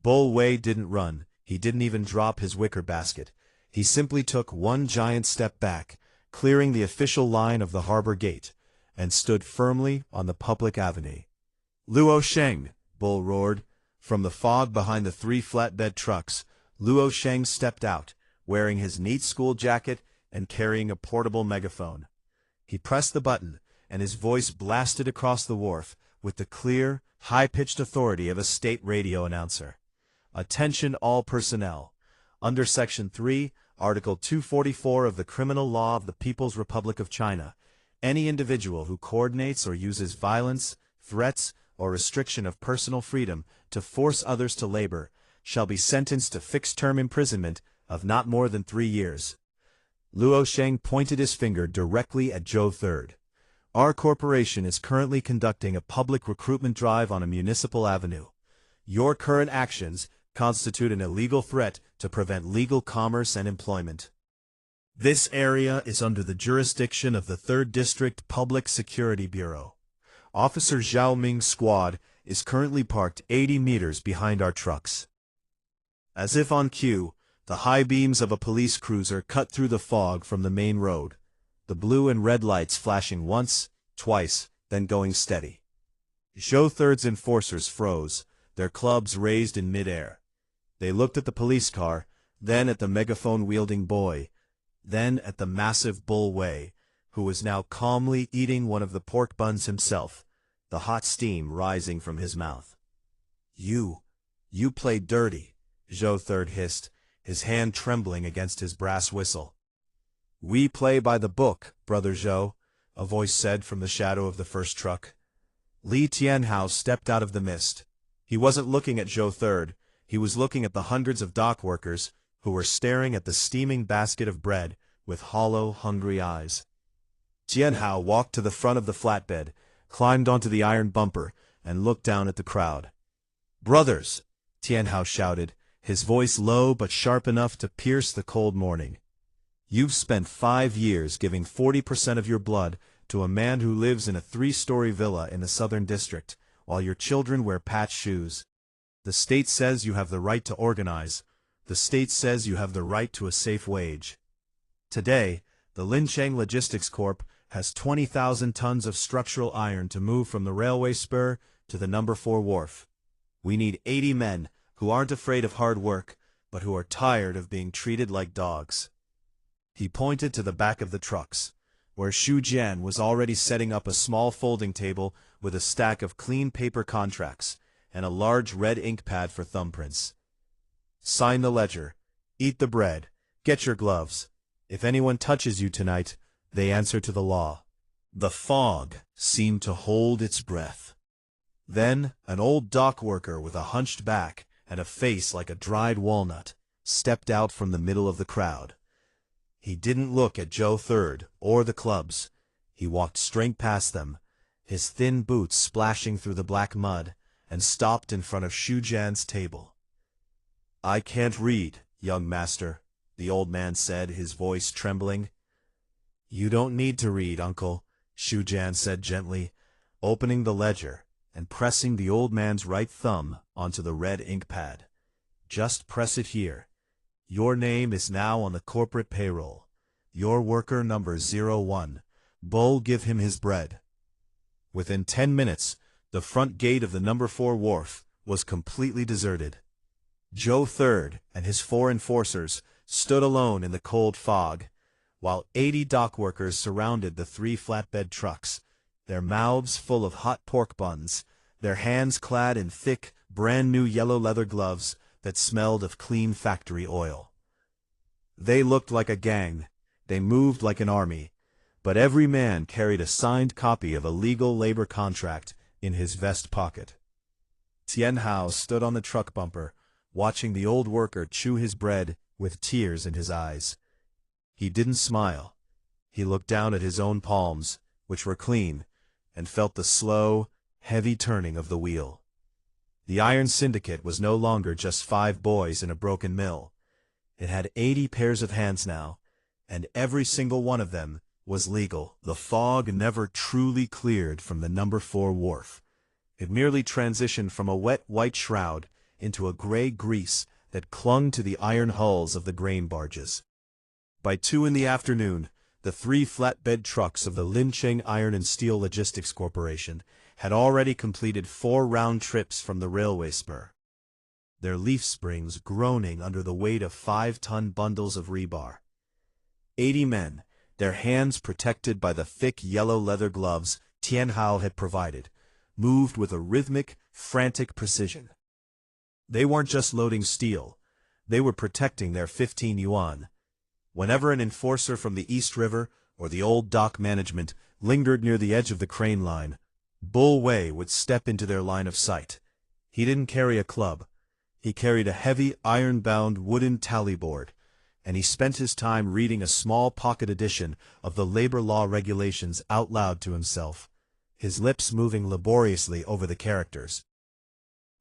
Bull Wei didn't run. He didn't even drop his wicker basket. He simply took 1 giant step back, clearing the official line of the harbor gate, and stood firmly on the public avenue. "Luo Sheng!" Bull roared. From the fog behind the 3 flatbed trucks, Luo Sheng stepped out, wearing his neat school jacket and carrying a portable megaphone. He pressed the button, and his voice blasted across the wharf with the clear, high-pitched authority of a state radio announcer. "Attention all personnel. Under Section 3, Article 244 of the Criminal Law of the People's Republic of China, any individual who coordinates or uses violence, threats, or restriction of personal freedom to force others to labor shall be sentenced to fixed-term imprisonment of not more than 3 years. Luo Sheng pointed his finger directly at Zhou Third. "Our corporation is currently conducting a public recruitment drive on a municipal avenue. Your current actions constitute an illegal threat to prevent legal commerce and employment. This area is under the jurisdiction of the 3rd District Public Security Bureau. Officer Zhao Ming's squad is currently parked 80 meters behind our trucks." As if on cue, the high beams of a police cruiser cut through the fog from the main road, the blue and red lights flashing once, twice, then going steady. Zhou Third's enforcers froze, their clubs raised in midair. They looked at the police car, then at the megaphone-wielding boy, then at the massive Bull Wei, who was now calmly eating one of the pork buns himself, the hot steam rising from his mouth. You played dirty," Zhou Third hissed, his hand trembling against his brass whistle. "We play by the book, Brother Zhou," a voice said from the shadow of the first truck. Tianhao stepped out of the mist. He wasn't looking at Zhou Third. He was looking at the hundreds of dock workers who were staring at the steaming basket of bread with hollow, hungry eyes. Tianhao walked to the front of the flatbed, climbed onto the iron bumper, and looked down at the crowd. "Brothers!" Tianhao shouted, his voice low but sharp enough to pierce the cold morning. "You've spent 5 years giving 40% of your blood to a man who lives in a 3-story villa in the southern district, while your children wear patch shoes. The state says you have the right to organize. The state says you have the right to a safe wage. Today, the Lincheng Logistics Corp has 20,000 tons of structural iron to move from the railway spur to the number 4 wharf. We need 80 men who aren't afraid of hard work, but who are tired of being treated like dogs." He pointed to the back of the trucks, where Xu Jian was already setting up a small folding table with a stack of clean paper contracts and a large red ink pad for thumbprints. "Sign the ledger, eat the bread, get your gloves. If anyone touches you tonight, they answer to the law." The fog seemed to hold its breath. Then an old dock worker with a hunched back and a face like a dried walnut stepped out from the middle of the crowd. He didn't look at Joe Third or the clubs. He walked straight past them, his thin boots splashing through the black mud, and stopped in front of Xu Jian's table. "I can't read, young master," the old man said, his voice trembling. "You don't need to read, uncle," Xu Jian said gently, opening the ledger and pressing the old man's right thumb onto the red ink pad. "Just press it here. Your name is now on the corporate payroll. Your worker number 01. Bull, give him his bread." Within 10 minutes, the front gate of the number 4 wharf was completely deserted. Joe Third and his 4 enforcers stood alone in the cold fog, while 80 dock workers surrounded the 3 flatbed trucks, their mouths full of hot pork buns, their hands clad in thick, brand-new yellow leather gloves that smelled of clean factory oil. They looked like a gang, they moved like an army, but every man carried a signed copy of a legal labor contract in his vest pocket. Tianhao stood on the truck bumper, watching the old worker chew his bread with tears in his eyes. He didn't smile. He looked down at his own palms, which were clean, and felt the slow, heavy turning of the wheel. The Iron Syndicate was no longer just 5 boys in a broken mill. It had 80 pairs of hands now, and every single one of them was legal. The fog never truly cleared from the number 4 wharf. It merely transitioned from a wet white shroud into a gray grease that clung to the iron hulls of the grain barges. By 2 in the afternoon, the 3 flatbed trucks of the Lincheng Iron and Steel Logistics Corporation had already completed 4 round trips from the railway spur, their leaf springs groaning under the weight of 5-ton bundles of rebar. 80 men, their hands protected by the thick yellow leather gloves Tianhao had provided, moved with a rhythmic, frantic precision. They weren't just loading steel, they were protecting their 15 yuan. Whenever an enforcer from the East River or the old dock management lingered near the edge of the crane line, Bull Wei would step into their line of sight. He didn't carry a club. He carried a heavy, iron-bound wooden tally board, and he spent his time reading a small pocket edition of the labor law regulations out loud to himself, his lips moving laboriously over the characters.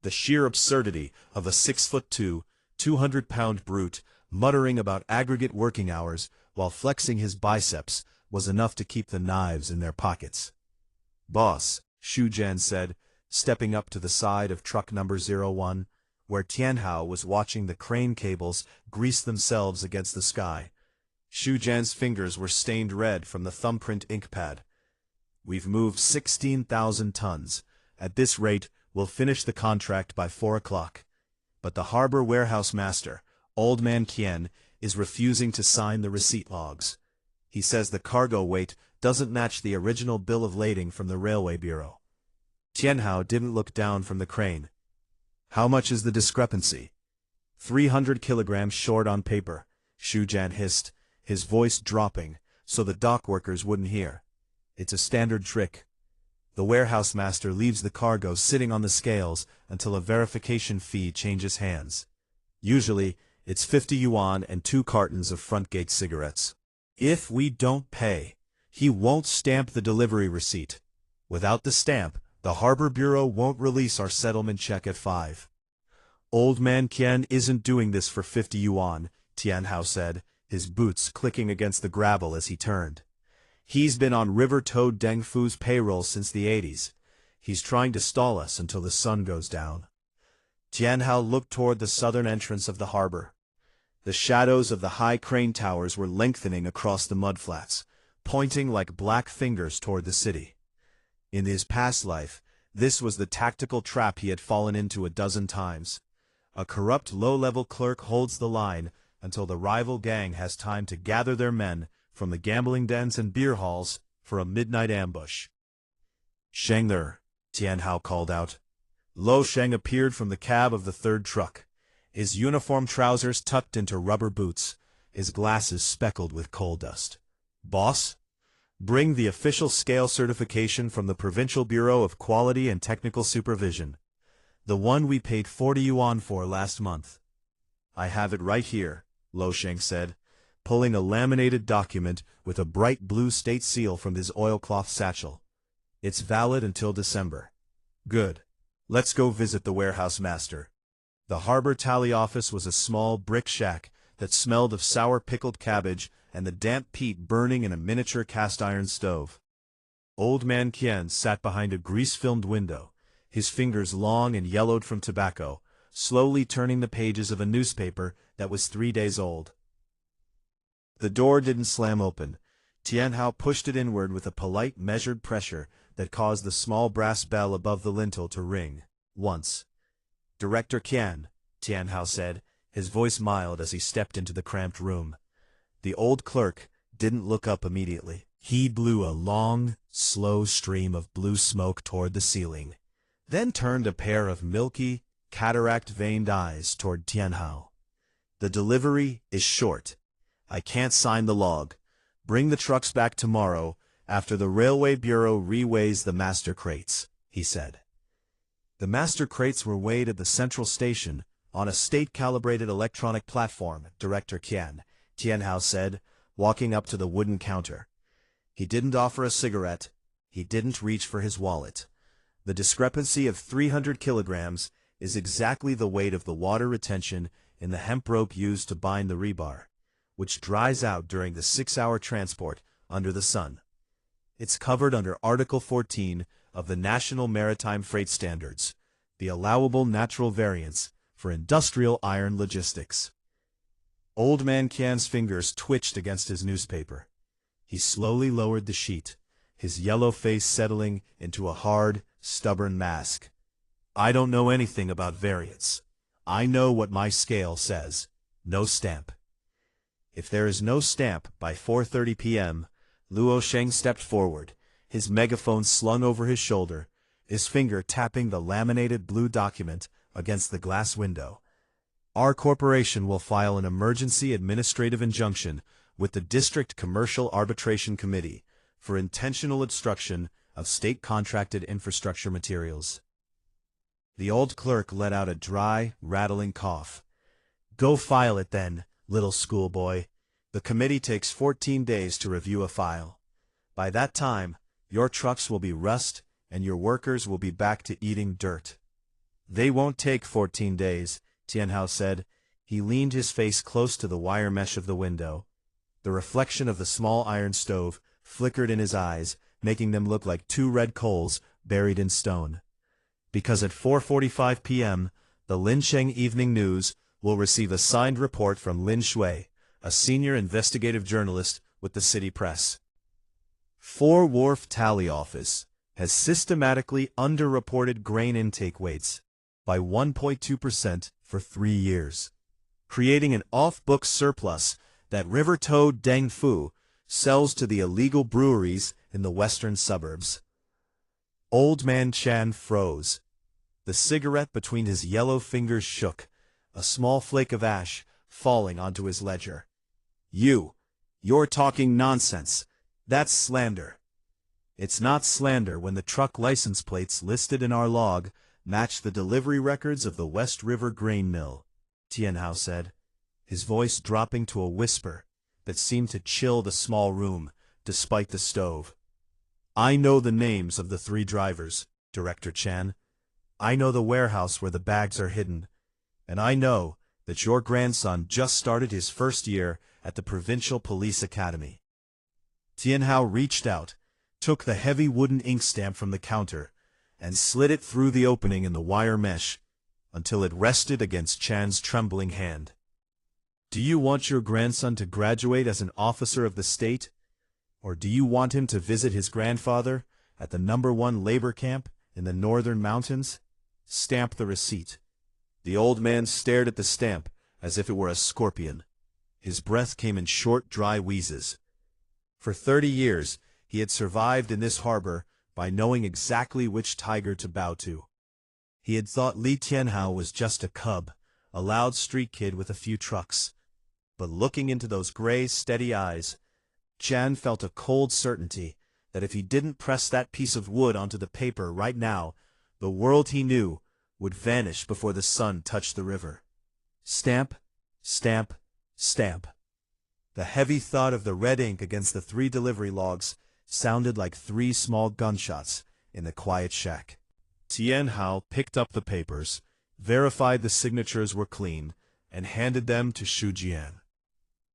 The sheer absurdity of a 6'2", 200-pound brute muttering about aggregate working hours while flexing his biceps was enough to keep the knives in their pockets. "Boss," Xu Jian said, stepping up to the side of truck number 01, where Tianhao was watching the crane cables grease themselves against the sky. Xu Jian's fingers were stained red from the thumbprint ink pad. "We've moved 16,000 tons. At this rate, we'll finish the contract by 4 o'clock. But the harbor warehouse master, Old Man Qian, is refusing to sign the receipt logs. He says the cargo weight doesn't match the original bill of lading from the Railway Bureau." Tianhao didn't look down from the crane. "How much is the discrepancy?" 300 kilograms short on paper, Xu Jian hissed, his voice dropping so the dock workers wouldn't hear. "It's a standard trick. The warehouse master leaves the cargo sitting on the scales until a verification fee changes hands. Usually, It's 50 yuan and 2 cartons of front gate cigarettes. If we don't pay, he won't stamp the delivery receipt. Without the stamp, the Harbor Bureau won't release our settlement check at 5. Old man Qian isn't doing this for 50 yuan, Tianhao said, his boots clicking against the gravel as he turned. He's been on River Toad Deng Fu's payroll since the 80s. He's trying to stall us until the sun goes down. Tianhao looked toward the southern entrance of the harbor. The shadows of the high crane towers were lengthening across the mudflats, pointing like black fingers toward the city. In his past life, this was the tactical trap he had fallen into a dozen times. A corrupt low-level clerk holds the line until the rival gang has time to gather their men from the gambling dens and beer halls for a midnight ambush. "Sheng there," Tianhao called out. Lo Sheng appeared from the cab of the third truck, his uniform trousers tucked into rubber boots, his glasses speckled with coal dust. "Boss? Bring the official scale certification from the Provincial Bureau of Quality and Technical Supervision. The one we paid 40 yuan for last month." "I have it right here," Lo Sheng said, pulling a laminated document with a bright blue state seal from his oilcloth satchel. "It's valid until December." "Good. Let's go visit the warehouse master." The harbor tally office was a small brick shack that smelled of sour pickled cabbage and the damp peat burning in a miniature cast-iron stove. Old man Qian sat behind a grease-filmed window, his fingers long and yellowed from tobacco, slowly turning the pages of a newspaper that was 3 days old. The door didn't slam open. Tianhao pushed it inward with a polite, measured pressure that caused the small brass bell above the lintel to ring. Once. "Director Qian," Tianhao said, his voice mild as he stepped into the cramped room. The old clerk didn't look up immediately. He blew a long, slow stream of blue smoke toward the ceiling, then turned a pair of milky, cataract-veined eyes toward Tianhao. "The delivery is short. I can't sign the log. Bring the trucks back tomorrow, after the Railway Bureau reweighs the master crates," he said. The master crates were weighed at the central station, on a state-calibrated electronic platform, Director Qian, Tianhao said, walking up to the wooden counter. He didn't offer a cigarette. He didn't reach for his wallet. The discrepancy of 300 kilograms is exactly the weight of the water retention in the hemp rope used to bind the rebar, which dries out during the 6-hour transport under the sun. It's covered under Article 14 of the National Maritime Freight Standards, the allowable natural variance for industrial iron logistics. Old man Qian's fingers twitched against his newspaper. He slowly lowered the sheet, his yellow face settling into a hard, stubborn mask. "I don't know anything about variance. I know what my scale says. No stamp." If there is no stamp by 4:30 p.m., Luo Sheng stepped forward, his megaphone slung over his shoulder, his finger tapping the laminated blue document against the glass window. "Our corporation will file an emergency administrative injunction with the District Commercial Arbitration Committee for intentional obstruction of state-contracted infrastructure materials." The old clerk let out a dry, rattling cough. "Go file it then, little schoolboy. The committee takes 14 days to review a file. By that time, your trucks will be rust and your workers will be back to eating dirt." "They won't take 14 days, Tianhao said. He leaned his face close to the wire mesh of the window. The reflection of the small iron stove flickered in his eyes, making them look like 2 red coals buried in stone. Because at 4:45 p.m., the Linsheng Evening News will receive a signed report from Lin Shui, a senior investigative journalist with the city press. Four Wharf Tally Office has systematically underreported grain intake weights by 1.2% for 3 years, creating an off-book surplus that River Toad Deng Fu sells to the illegal breweries in the western suburbs. Old Man Chan froze. The cigarette between his yellow fingers shook, a small flake of ash falling onto his ledger. You're talking nonsense. That's slander." "It's not slander when the truck license plates listed in our log match the delivery records of the West River Grain Mill," Tianhao said. his voice dropping to a whisper that seemed to chill the small room despite the stove. I know the names of the 3 drivers, Director Chan. I know the warehouse where the bags are hidden, and I know that your grandson just started his first year at the Provincial Police Academy. Tianhao reached out, took the heavy wooden ink stamp from the counter, and slid it through the opening in the wire mesh until it rested against Chan's trembling hand. Do you want your grandson to graduate as an officer of the state? Or do you want him to visit his grandfather at the #1 labor camp in the northern mountains? Stamp the receipt. The old man stared at the stamp as if it were a scorpion. His breath came in short, dry wheezes. For 30 years, he had survived in this harbor by knowing exactly which tiger to bow to. He had thought Li Tianhao was just a cub, a loud street kid with a few trucks. But looking into those gray, steady eyes, Chan felt a cold certainty that if he didn't press that piece of wood onto the paper right now, the world he knew would vanish before the sun touched the river. Stamp, stamp, stamp. The heavy thud of the red ink against the 3 delivery logs sounded like 3 small gunshots in the quiet shack. Tianhao picked up the papers, verified the signatures were clean, and handed them to Shu Jian.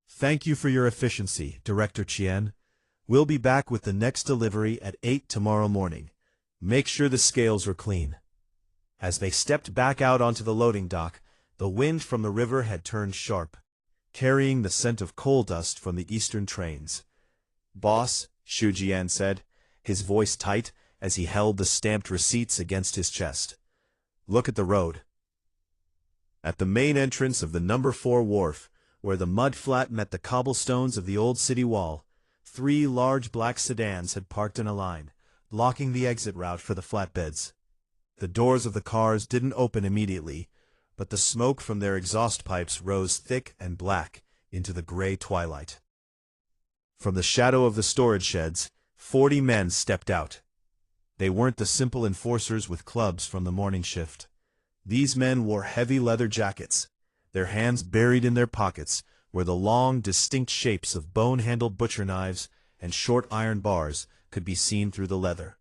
Thank you for your efficiency, Director Qian. We'll be back with the next delivery at 8 tomorrow morning. Make sure the scales are clean. As they stepped back out onto the loading dock, the wind from the river had turned sharp, carrying the scent of coal dust from the eastern trains. Boss, Shu Jian said, his voice tight as he held the stamped receipts against his chest. Look at the road. At the main entrance of the #4 wharf, where the mud flat met the cobblestones of the old city wall, 3 large black sedans had parked in a line, blocking the exit route for the flatbeds. The doors of the cars didn't open immediately, but the smoke from their exhaust pipes rose thick and black into the gray twilight. From the shadow of the storage sheds, 40 men stepped out. They weren't the simple enforcers with clubs from the morning shift. These men wore heavy leather jackets. Their hands buried in their pockets where the long, distinct shapes of bone-handled butcher knives and short iron bars could be seen through the leather.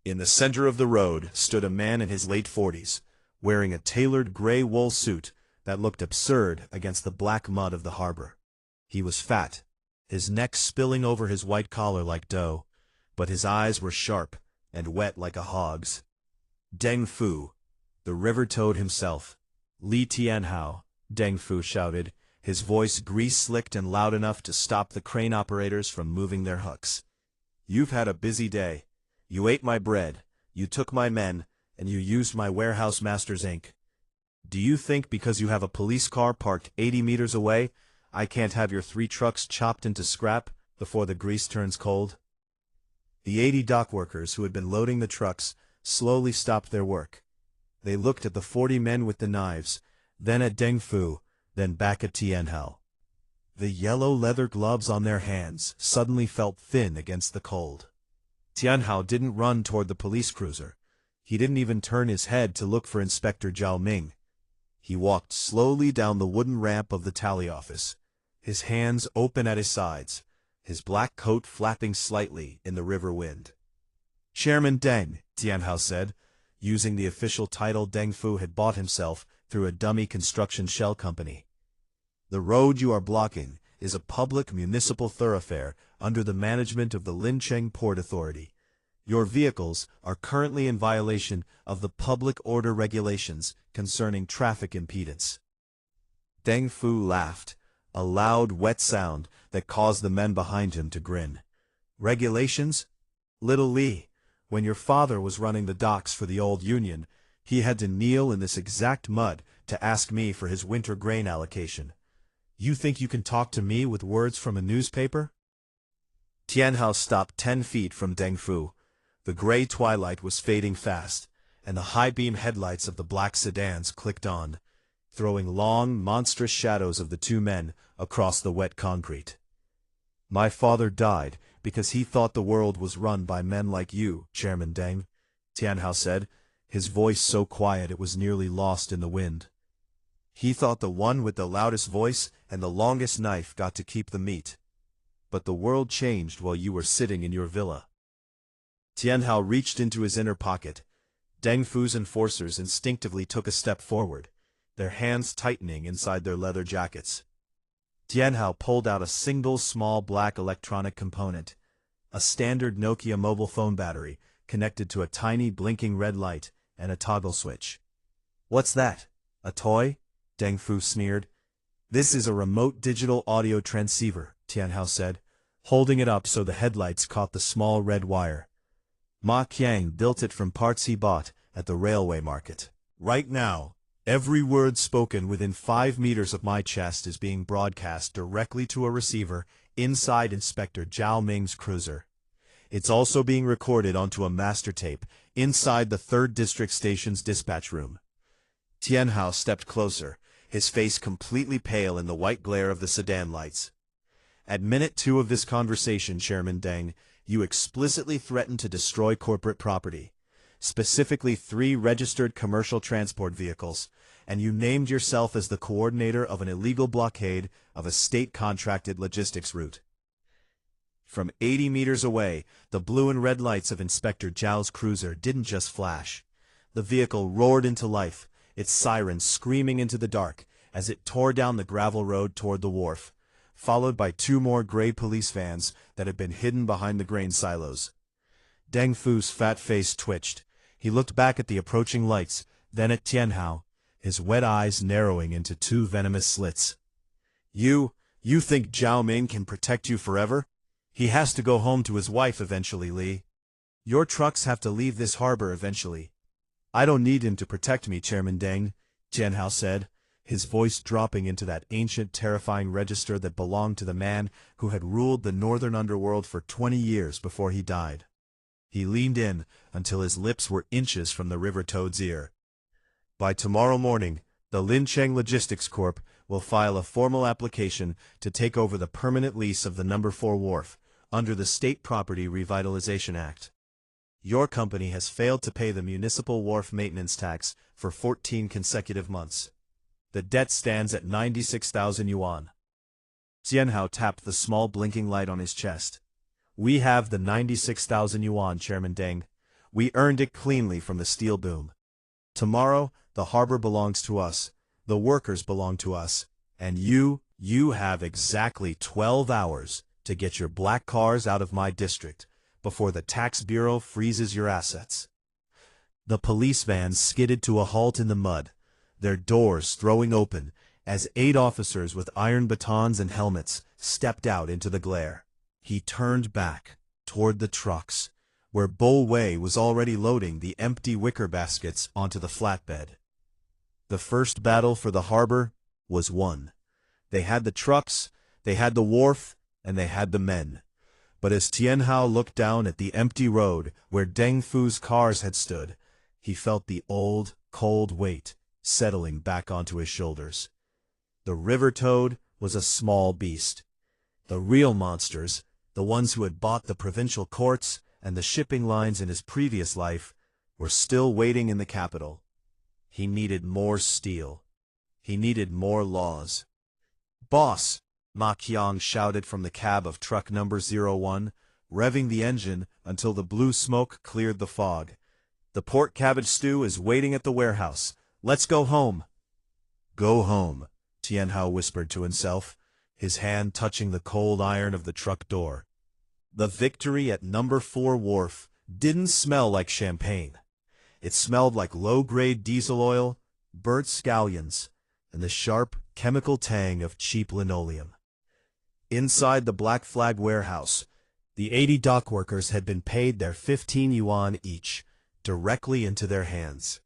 In the center of the road stood a man in his late 40s, wearing a tailored gray wool suit that looked absurd against the black mud of the harbor. He was fat, his neck spilling over his white collar like dough, but his eyes were sharp and wet like a hog's. Deng Fu, the river toad himself. Li Tianhao, Deng Fu shouted, his voice grease-slicked and loud enough to stop the crane operators from moving their hooks. You've had a busy day. You ate my bread, you took my men, and you used my warehouse master's ink. Do you think because you have a police car parked 80 meters away, I can't have your 3 trucks chopped into scrap before the grease turns cold? The 80 dock workers who had been loading the trucks slowly stopped their work. They looked at the 40 men with the knives, then at Deng Fu, then back at Tianhao. The yellow leather gloves on their hands suddenly felt thin against the cold. Tianhao didn't run toward the police cruiser. He didn't even turn his head to look for Inspector Zhao Ming. He walked slowly down the wooden ramp of the tally office, his hands open at his sides, his black coat flapping slightly in the river wind. Chairman Deng, Tianhao said, using the official title Deng Fu had bought himself through a dummy construction shell company. The road you are blocking is a public municipal thoroughfare under the management of the Lincheng Port Authority. Your vehicles are currently in violation of the public order regulations concerning traffic impedance. Deng Fu laughed, a loud, wet sound that caused the men behind him to grin. Regulations? Little Li, when your father was running the docks for the old Union, he had to kneel in this exact mud to ask me for his winter grain allocation. You think you can talk to me with words from a newspaper? Tianhao stopped 10 feet from Deng Fu. The gray twilight was fading fast, and the high-beam headlights of the black sedans clicked on, throwing long, monstrous shadows of the 2 men across the wet concrete. My father died because he thought the world was run by men like you, Chairman Deng, Tianhao said, his voice so quiet it was nearly lost in the wind. He thought the one with the loudest voice and the longest knife got to keep the meat. But the world changed while you were sitting in your villa. Tianhao reached into his inner pocket. Deng Fu's enforcers instinctively took a step forward, their hands tightening inside their leather jackets. Tianhao pulled out a single small black electronic component, a standard Nokia mobile phone battery connected to a tiny blinking red light and a toggle switch. "What's that? A toy?" Deng Fu sneered. "This is a remote digital audio transceiver," Tianhao said, holding it up so the headlights caught the small red wire. "Ma Qiang built it from parts he bought at the railway market. Right now, every word spoken within 5 meters of my chest is being broadcast directly to a receiver inside Inspector Zhao Ming's cruiser. It's also being recorded onto a master tape inside the 3rd District Station's dispatch room." Tianhao stepped closer, his face completely pale in the white glare of the sedan lights. "At minute 2 of this conversation, Chairman Deng, you explicitly threatened to destroy corporate property, specifically 3 registered commercial transport vehicles, and you named yourself as the coordinator of an illegal blockade of a state-contracted logistics route." From 80 meters away, the blue and red lights of Inspector Zhao's cruiser didn't just flash. The vehicle roared into life, its sirens screaming into the dark as it tore down the gravel road toward the wharf, followed by 2 more gray police vans that had been hidden behind the grain silos. Deng Fu's fat face twitched. He looked back at the approaching lights, then at Tianhao, his wet eyes narrowing into 2 venomous slits. You think Zhao Ming can protect you forever? He has to go home to his wife eventually, Li. Your trucks have to leave this harbor eventually. I don't need him to protect me, Chairman Deng, Tianhao said, his voice dropping into that ancient, terrifying register that belonged to the man who had ruled the northern underworld for 20 years before he died. He leaned in until his lips were inches from the river toad's ear. By tomorrow morning, the Lincheng Logistics Corp will file a formal application to take over the permanent lease of the No. 4 wharf under the State Property Revitalization Act. Your company has failed to pay the municipal wharf maintenance tax for 14 consecutive months. The debt stands at 96,000 yuan. Tianhao tapped the small blinking light on his chest. We have the 96,000 yuan, Chairman Deng. We earned it cleanly from the steel boom. Tomorrow, the harbor belongs to us, the workers belong to us, and you have exactly 12 hours to get your black cars out of my district before the tax bureau freezes your assets. The police vans skidded to a halt in the mud, their doors throwing open as 8 officers with iron batons and helmets stepped out into the glare. He turned back toward the trucks, where Bo Wei was already loading the empty wicker baskets onto the flatbed. The first battle for the harbor was won. They had the trucks, they had the wharf, and they had the men. But as Tianhao looked down at the empty road where Deng Fu's cars had stood, he felt the old, cold weight settling back onto his shoulders. The river toad was a small beast. The real monsters, the ones who had bought the provincial courts and the shipping lines in his previous life, were still waiting in the capital. He needed more steel. He needed more laws. "Boss!" Ma Qiang shouted from the cab of truck number 01, revving the engine until the blue smoke cleared the fog. "The pork cabbage stew is waiting at the warehouse. Let's go home." "Go home," Tianhao whispered to himself, his hand touching the cold iron of the truck door. The victory at No. 4 wharf didn't smell like champagne. It smelled like low-grade diesel oil, burnt scallions, and the sharp, chemical tang of cheap linoleum. Inside the Black Flag warehouse, the 80 dock workers had been paid their 15 yuan each, directly into their hands.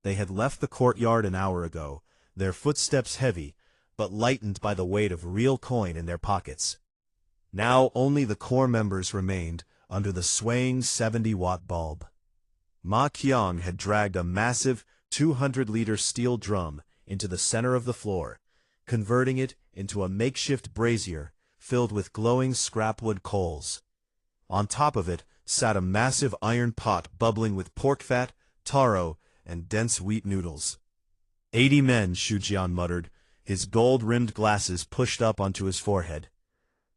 They had left the courtyard an hour ago, their footsteps heavy, but lightened by the weight of real coin in their pockets. Now only the core members remained under the swaying 70-watt bulb. Ma Qiang had dragged a massive 200-liter steel drum into the center of the floor, converting it into a makeshift brazier filled with glowing scrapwood coals. On top of it sat a massive iron pot bubbling with pork fat, taro, and dense wheat noodles. 80 men, Shujian muttered, his gold-rimmed glasses pushed up onto his forehead.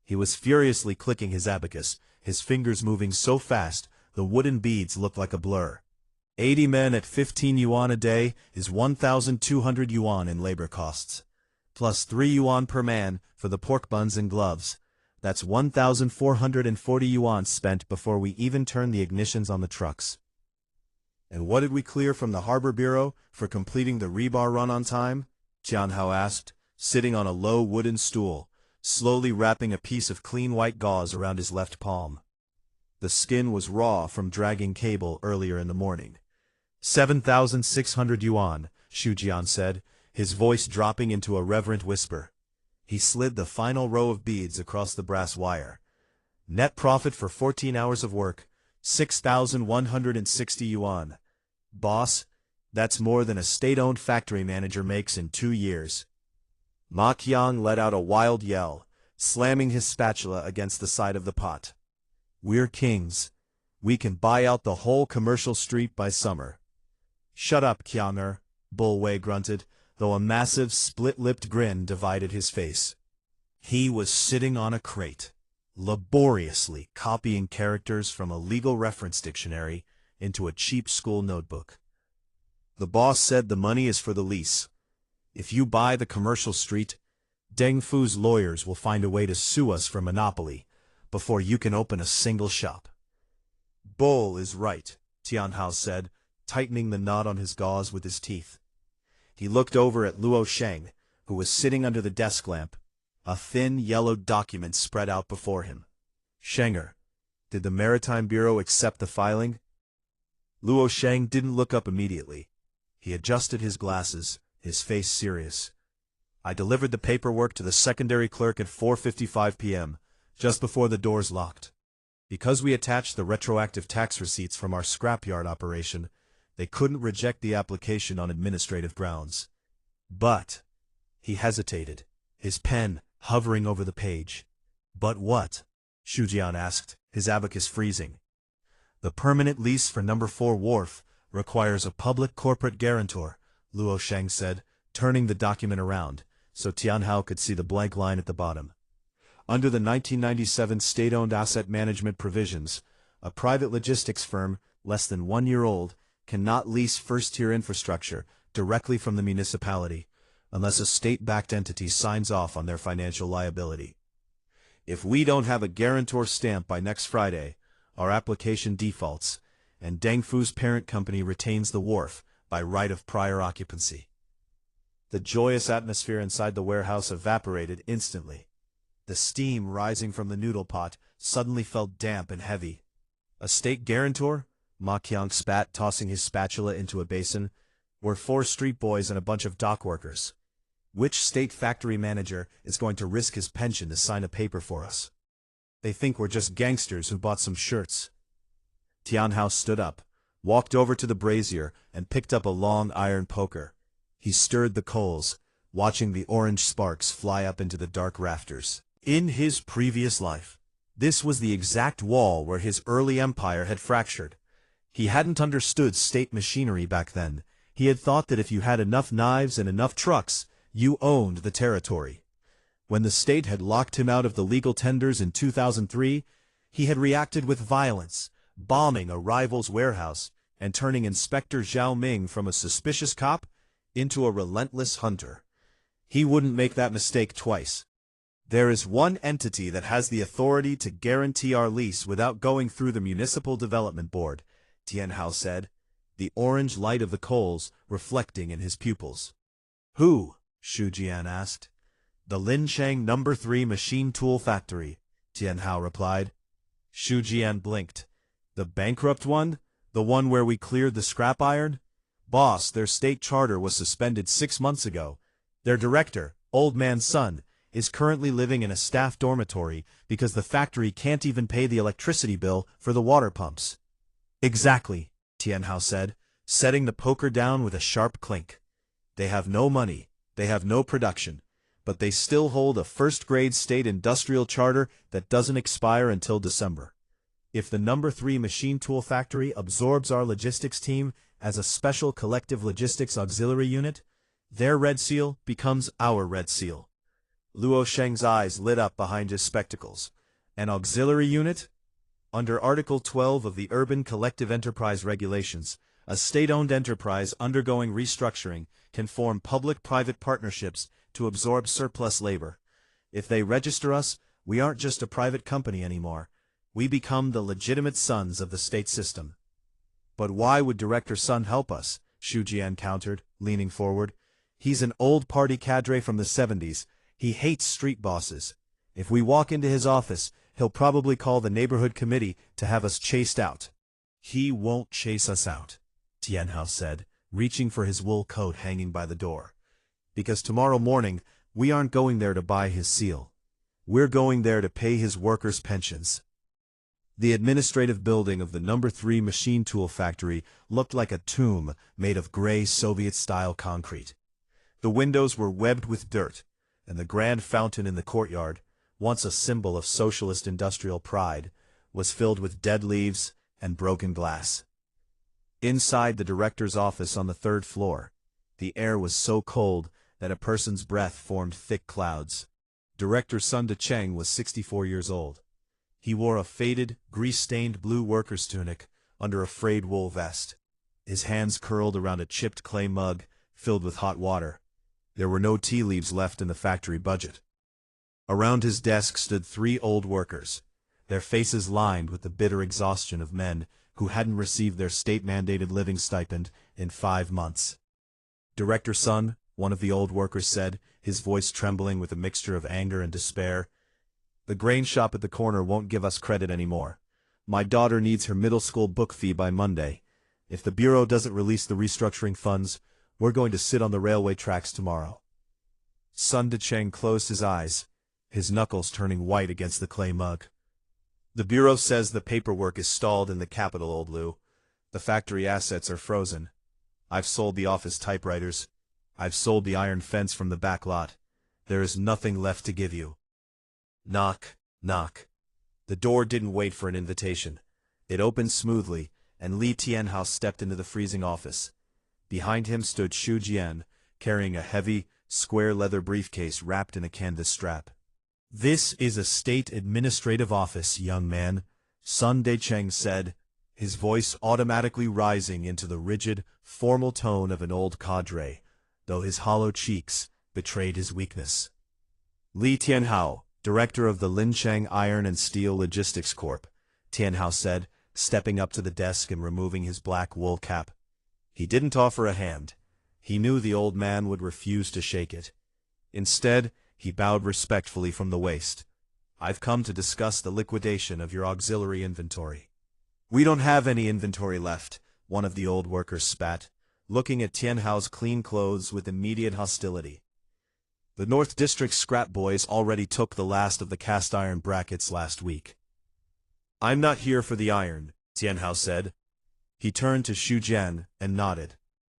He was furiously clicking his abacus, his fingers moving so fast the wooden beads looked like a blur. 80 men at 15 yuan a day is 1,200 yuan in labor costs. Plus 3 yuan per man for the pork buns and gloves. That's 1,440 yuan spent before we even turn the ignitions on the trucks. And what did we clear from the Harbor Bureau for completing the rebar run on time? Tianhao asked, sitting on a low wooden stool, slowly wrapping a piece of clean white gauze around his left palm. The skin was raw from dragging cable earlier in the morning. 7,600 yuan, Shujian said, his voice dropping into a reverent whisper. He slid the final row of beads across the brass wire. Net profit for 14 hours of work, 6,160 yuan. Boss, that's more than a state-owned factory manager makes in 2 years. Ma Qiang let out a wild yell, slamming his spatula against the side of the pot. We're kings. We can buy out the whole commercial street by summer. Shut up, Qianger, Bull Wei grunted, though a massive split-lipped grin divided his face. He was sitting on a crate, laboriously copying characters from a legal reference dictionary into a cheap school notebook. The boss said the money is for the lease. If you buy the commercial street, Deng Fu's lawyers will find a way to sue us for monopoly before you can open a single shop. Bull is right, Tianhao said, tightening the knot on his gauze with his teeth. He looked over at Luo Sheng, who was sitting under the desk lamp, a thin, yellowed document spread out before him. Shenger, did the Maritime Bureau accept the filing? Luo Sheng didn't look up immediately. He adjusted his glasses, his face serious. I delivered the paperwork to the secondary clerk at 4:55 p.m., just before the doors locked. Because we attached the retroactive tax receipts from our scrapyard operation, they couldn't reject the application on administrative grounds. But, he hesitated, his pen hovering over the page. But what? Shujian asked, his abacus freezing. The permanent lease for number 4 wharf requires a public corporate guarantor, Luo Sheng said, turning the document around, so Tianhao could see the blank line at the bottom. Under the 1997 state-owned asset management provisions, a private logistics firm, less than 1 year old, cannot lease first-tier infrastructure directly from the municipality, unless a state-backed entity signs off on their financial liability. If we don't have a guarantor stamp by next Friday, our application defaults, and Deng Fu's parent company retains the wharf by right of prior occupancy. The joyous atmosphere inside the warehouse evaporated instantly. The steam rising from the noodle pot suddenly felt damp and heavy. A state guarantor? Ma Qiang spat, tossing his spatula into a basin. We're 4 street boys and a bunch of dock workers. Which state factory manager is going to risk his pension to sign a paper for us? They think we're just gangsters who bought some shirts. Tianhao stood up, walked over to the brazier, and picked up a long iron poker. He stirred the coals, watching the orange sparks fly up into the dark rafters. In his previous life, this was the exact wall where his early empire had fractured. He hadn't understood state machinery back then. He had thought that if you had enough knives and enough trucks, you owned the territory. When the state had locked him out of the legal tenders in 2003, he had reacted with violence, bombing a rival's warehouse and turning Inspector Zhao Ming from a suspicious cop into a relentless hunter. He wouldn't make that mistake twice. There is one entity that has the authority to guarantee our lease without going through the Municipal Development Board, Tianhao said, the orange light of the coals reflecting in his pupils. Who? Shujian asked. The Linchang No. 3 Machine Tool Factory, Tianhao replied. Shujian blinked. The bankrupt one? The one where we cleared the scrap iron? Boss, their state charter was suspended 6 months ago. Their director, Old Man's son, is currently living in a staff dormitory because the factory can't even pay the electricity bill for the water pumps. Exactly, Tianhao said, setting the poker down with a sharp clink. They have no money, they have no production, but they still hold a first-grade state industrial charter that doesn't expire until December. If the No. 3 machine tool factory absorbs our logistics team as a special collective logistics auxiliary unit, Their red seal becomes our red seal. Luo Sheng's eyes lit up behind his spectacles. An auxiliary unit? Under Article 12 of the Urban Collective Enterprise Regulations, a state-owned enterprise undergoing restructuring can form public-private partnerships to absorb surplus labor. If they register us, we aren't just a private company anymore. We become the legitimate sons of the state system. But why would Director Sun help us? Xu Jian countered, leaning forward. He's an old party cadre from the 70s. He hates street bosses. If we walk into his office, he'll probably call the neighborhood committee to have us chased out. He won't chase us out, Tianhao said, reaching for his wool coat hanging by the door. Because tomorrow morning, we aren't going there to buy his seal. We're going there to pay his workers' pensions. The administrative building of the No. 3 machine tool factory looked like a tomb made of gray Soviet-style concrete. The windows were webbed with dirt, and the grand fountain in the courtyard, once a symbol of socialist industrial pride, was filled with dead leaves and broken glass. Inside the director's office on the 3rd floor, the air was so cold that a person's breath formed thick clouds. Director Sun Decheng was 64 years old. He wore a faded, grease-stained blue worker's tunic under a frayed wool vest. His hands curled around a chipped clay mug filled with hot water. There were no tea leaves left in the factory budget. Around his desk stood 3 old workers, their faces lined with the bitter exhaustion of men who hadn't received their state-mandated living stipend in 5 months. Director Sun, one of the old workers said, his voice trembling with a mixture of anger and despair, "The grain shop at the corner won't give us credit anymore. My daughter needs her middle school book fee by Monday. If the Bureau doesn't release the restructuring funds, we're going to sit on the railway tracks tomorrow." Sun Decheng closed his eyes, his knuckles turning white against the clay mug. "The Bureau says the paperwork is stalled in the capital, old Lu. The factory assets are frozen. I've sold the office typewriters. I've sold the iron fence from the back lot. There is nothing left to give you." Knock, knock. The door didn't wait for an invitation. It opened smoothly, and Li Tianhao stepped into the freezing office. Behind him stood Xu Jian, carrying a heavy, square leather briefcase wrapped in a canvas strap. "This is a state administrative office, young man," Sun Decheng said, his voice automatically rising into the rigid, formal tone of an old cadre, though his hollow cheeks betrayed his weakness. "Li Tianhao, director of the Lincheng Iron and Steel Logistics Corp," Tianhao said, stepping up to the desk and removing his black wool cap. He didn't offer a hand. He knew the old man would refuse to shake it. Instead, he bowed respectfully from the waist. "I've come to discuss the liquidation of your auxiliary inventory." "We don't have any inventory left," one of the old workers spat, looking at Tianhao's clean clothes with immediate hostility. "The North District scrap boys already took the last of the cast iron brackets last week." "I'm not here for the iron," Tianhao said. He turned to Xu Jian and nodded.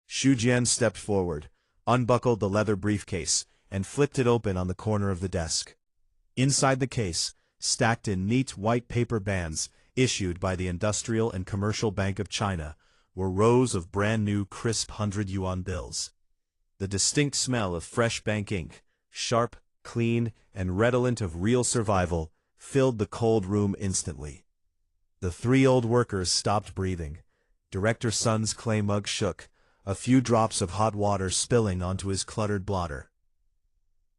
Xu Jian stepped forward, unbuckled the leather briefcase, and flipped it open on the corner of the desk. Inside the case, stacked in neat white paper bands issued by the Industrial and Commercial Bank of China, were rows of brand-new crisp 100-yuan bills. The distinct smell of fresh bank ink, sharp, clean, and redolent of real survival, filled the cold room instantly. The 3 old workers stopped breathing. Director Sun's clay mug shook, a few drops of hot water spilling onto his cluttered blotter.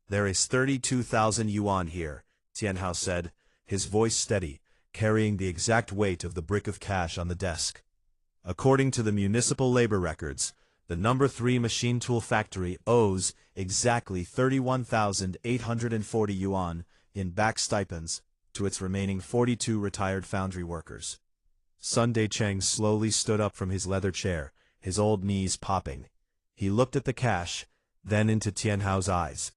"There is 32,000 yuan here," Tianhao said, his voice steady, carrying the exact weight of the brick of cash on the desk. According to the municipal labor records, the No. 3 machine tool factory owes exactly 31,840 yuan in back stipends to its remaining 42 retired foundry workers. Sun Decheng slowly stood up from his leather chair, his old knees popping. He looked at the cash, then into Tianhao's eyes.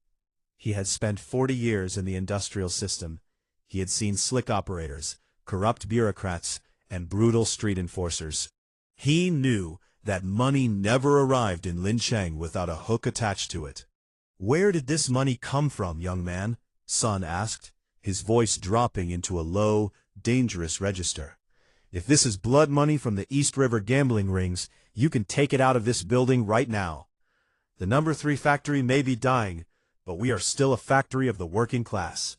He had spent 40 years in the industrial system. He had seen slick operators, corrupt bureaucrats, and brutal street enforcers. He knew that money never arrived in Lincheng without a hook attached to it. "Where did this money come from, young man?" Sun asked, his voice dropping into a low, dangerous register. "If this is blood money from the East River gambling rings, you can take it out of this building right now." The number 3 factory may be dying, but we are still a factory of the working class.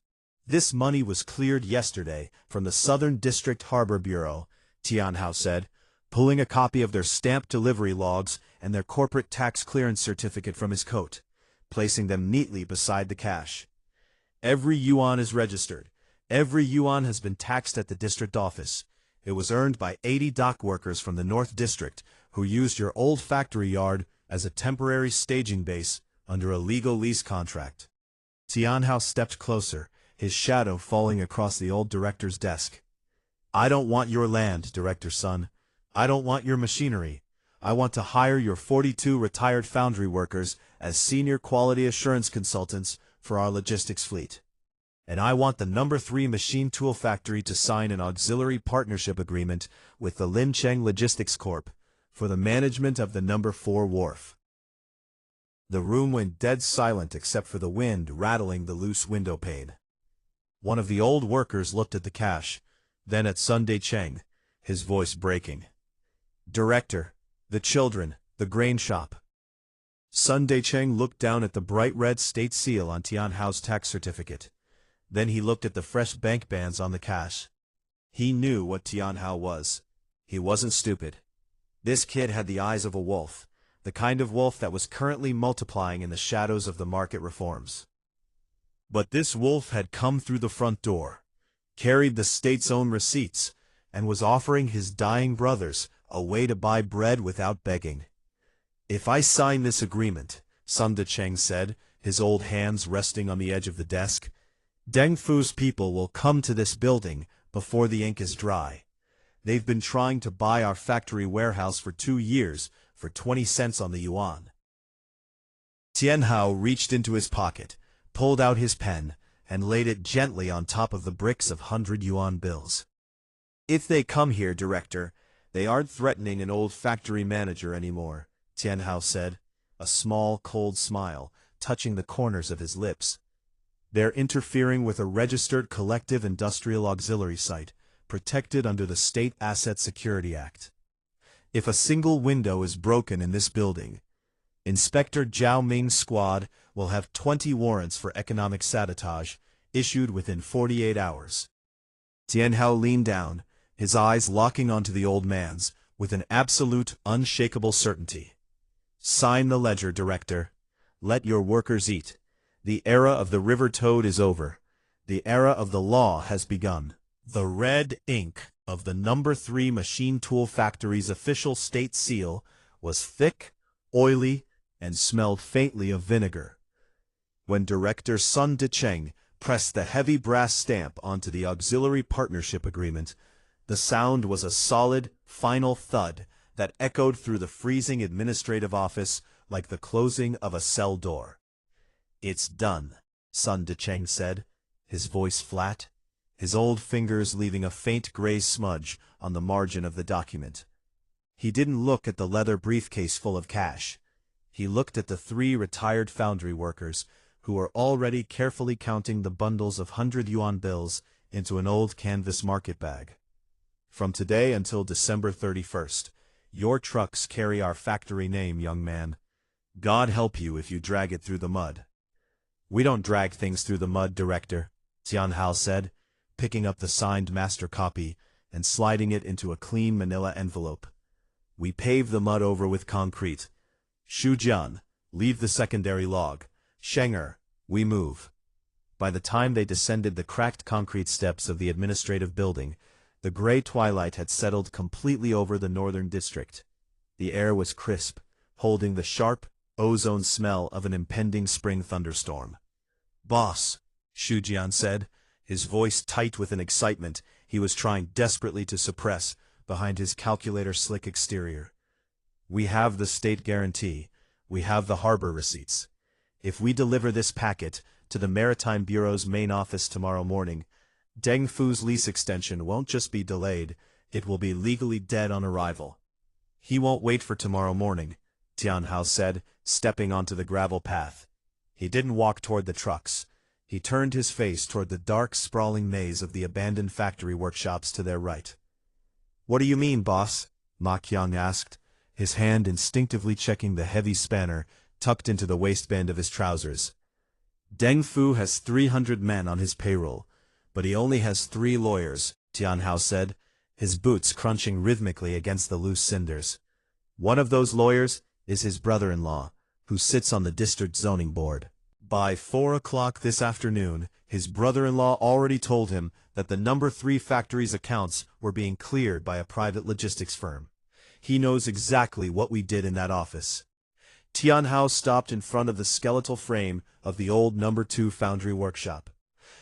This money was cleared yesterday from the Southern District Harbor Bureau, Tianhao said, pulling a copy of their stamped delivery logs and their corporate tax clearance certificate from his coat, placing them neatly beside the cash. Every yuan is registered. Every yuan has been taxed at the district office. It was earned by 80 dock workers from the North District who used your old factory yard as a temporary staging base under a legal lease contract. Tianhao stepped closer, his shadow falling across the old director's desk. I don't want your land, director son. I don't want your machinery. I want to hire your 42 retired foundry workers as senior quality assurance consultants for our logistics fleet. And I want the number 3 machine tool factory to sign an auxiliary partnership agreement with the Lincheng Logistics Corp. For the management of the number 4 wharf. The room went dead silent except for the wind rattling the loose window pane. One of the old workers looked at the cash, then at Sun Decheng, his voice breaking. Director, the children, the grain shop. Sun Decheng looked down at the bright red state seal on Tianhao's tax certificate. Then he looked at the fresh bank bands on the cash. He knew what Tianhao was. He wasn't stupid. This kid had the eyes of a wolf, the kind of wolf that was currently multiplying in the shadows of the market reforms. But this wolf had come through the front door, carried the state's own receipts, and was offering his dying brothers a way to buy bread without begging. If I sign this agreement, Sun Decheng said, his old hands resting on the edge of the desk, Deng Fu's people will come to this building before the ink is dry. They've been trying to buy our factory warehouse for 2 years for 20 cents on the yuan. Tianhao reached into his pocket, pulled out his pen, and laid it gently on top of the bricks of 100-yuan bills. If they come here, director, they aren't threatening an old factory manager anymore, Tianhao said, a small, cold smile touching the corners of his lips. They're interfering with a registered collective industrial auxiliary site, protected under the State Asset Security Act. If a single window is broken in this building, Inspector Zhao Ming's squad will have 20 warrants for economic sabotage issued within 48 hours. Tianhao leaned down, his eyes locking onto the old man's with an absolute, unshakable certainty. Sign the ledger, director. Let your workers eat. The era of the river toad is over. The era of the law has begun. The red ink of the number 3 machine tool factory's official state seal was thick, oily, and smelled faintly of vinegar. When Director Sun Decheng pressed the heavy brass stamp onto the auxiliary partnership agreement, the sound was a solid, final thud that echoed through the freezing administrative office like the closing of a cell door. It's done, Sun Decheng said, his voice flat, his old fingers leaving a faint gray smudge on the margin of the document. He didn't look at the leather briefcase full of cash. He looked at the 3 retired foundry workers who were already carefully counting the bundles of 100-yuan bills into an old canvas market bag. From today until December 31st, your trucks carry our factory name, young man. God help you if you drag it through the mud. We don't drag things through the mud, director, Tianhao said, picking up the signed master copy and sliding it into a clean manila envelope. We pave the mud over with concrete. Shujian, leave the secondary log. Shenger, we move. By the time they descended the cracked concrete steps of the administrative building, the gray twilight had settled completely over the northern district. The air was crisp, holding the sharp, ozone smell of an impending spring thunderstorm. Boss, Shujian said, his voice tight with an excitement he was trying desperately to suppress behind his calculator-slick exterior. We have the state guarantee. We have the harbor receipts. If we deliver this packet to the Maritime Bureau's main office tomorrow morning, Deng Fu's lease extension won't just be delayed, it will be legally dead on arrival. He won't wait for tomorrow morning, Tianhao said, stepping onto the gravel path. He didn't walk toward the trucks. He turned his face toward the dark, sprawling maze of the abandoned factory workshops to their right. What do you mean, boss? Ma Qiang asked, his hand instinctively checking the heavy spanner tucked into the waistband of his trousers. Deng Fu has 300 men on his payroll, but he only has 3 lawyers, Tianhao said, his boots crunching rhythmically against the loose cinders. One of those lawyers is his brother-in-law, who sits on the district zoning board. By 4 o'clock this afternoon, his brother-in-law already told him that the No. 3 factory's accounts were being cleared by a private logistics firm. He knows exactly what we did in that office. Tianhao stopped in front of the skeletal frame of the old No. 2 foundry workshop.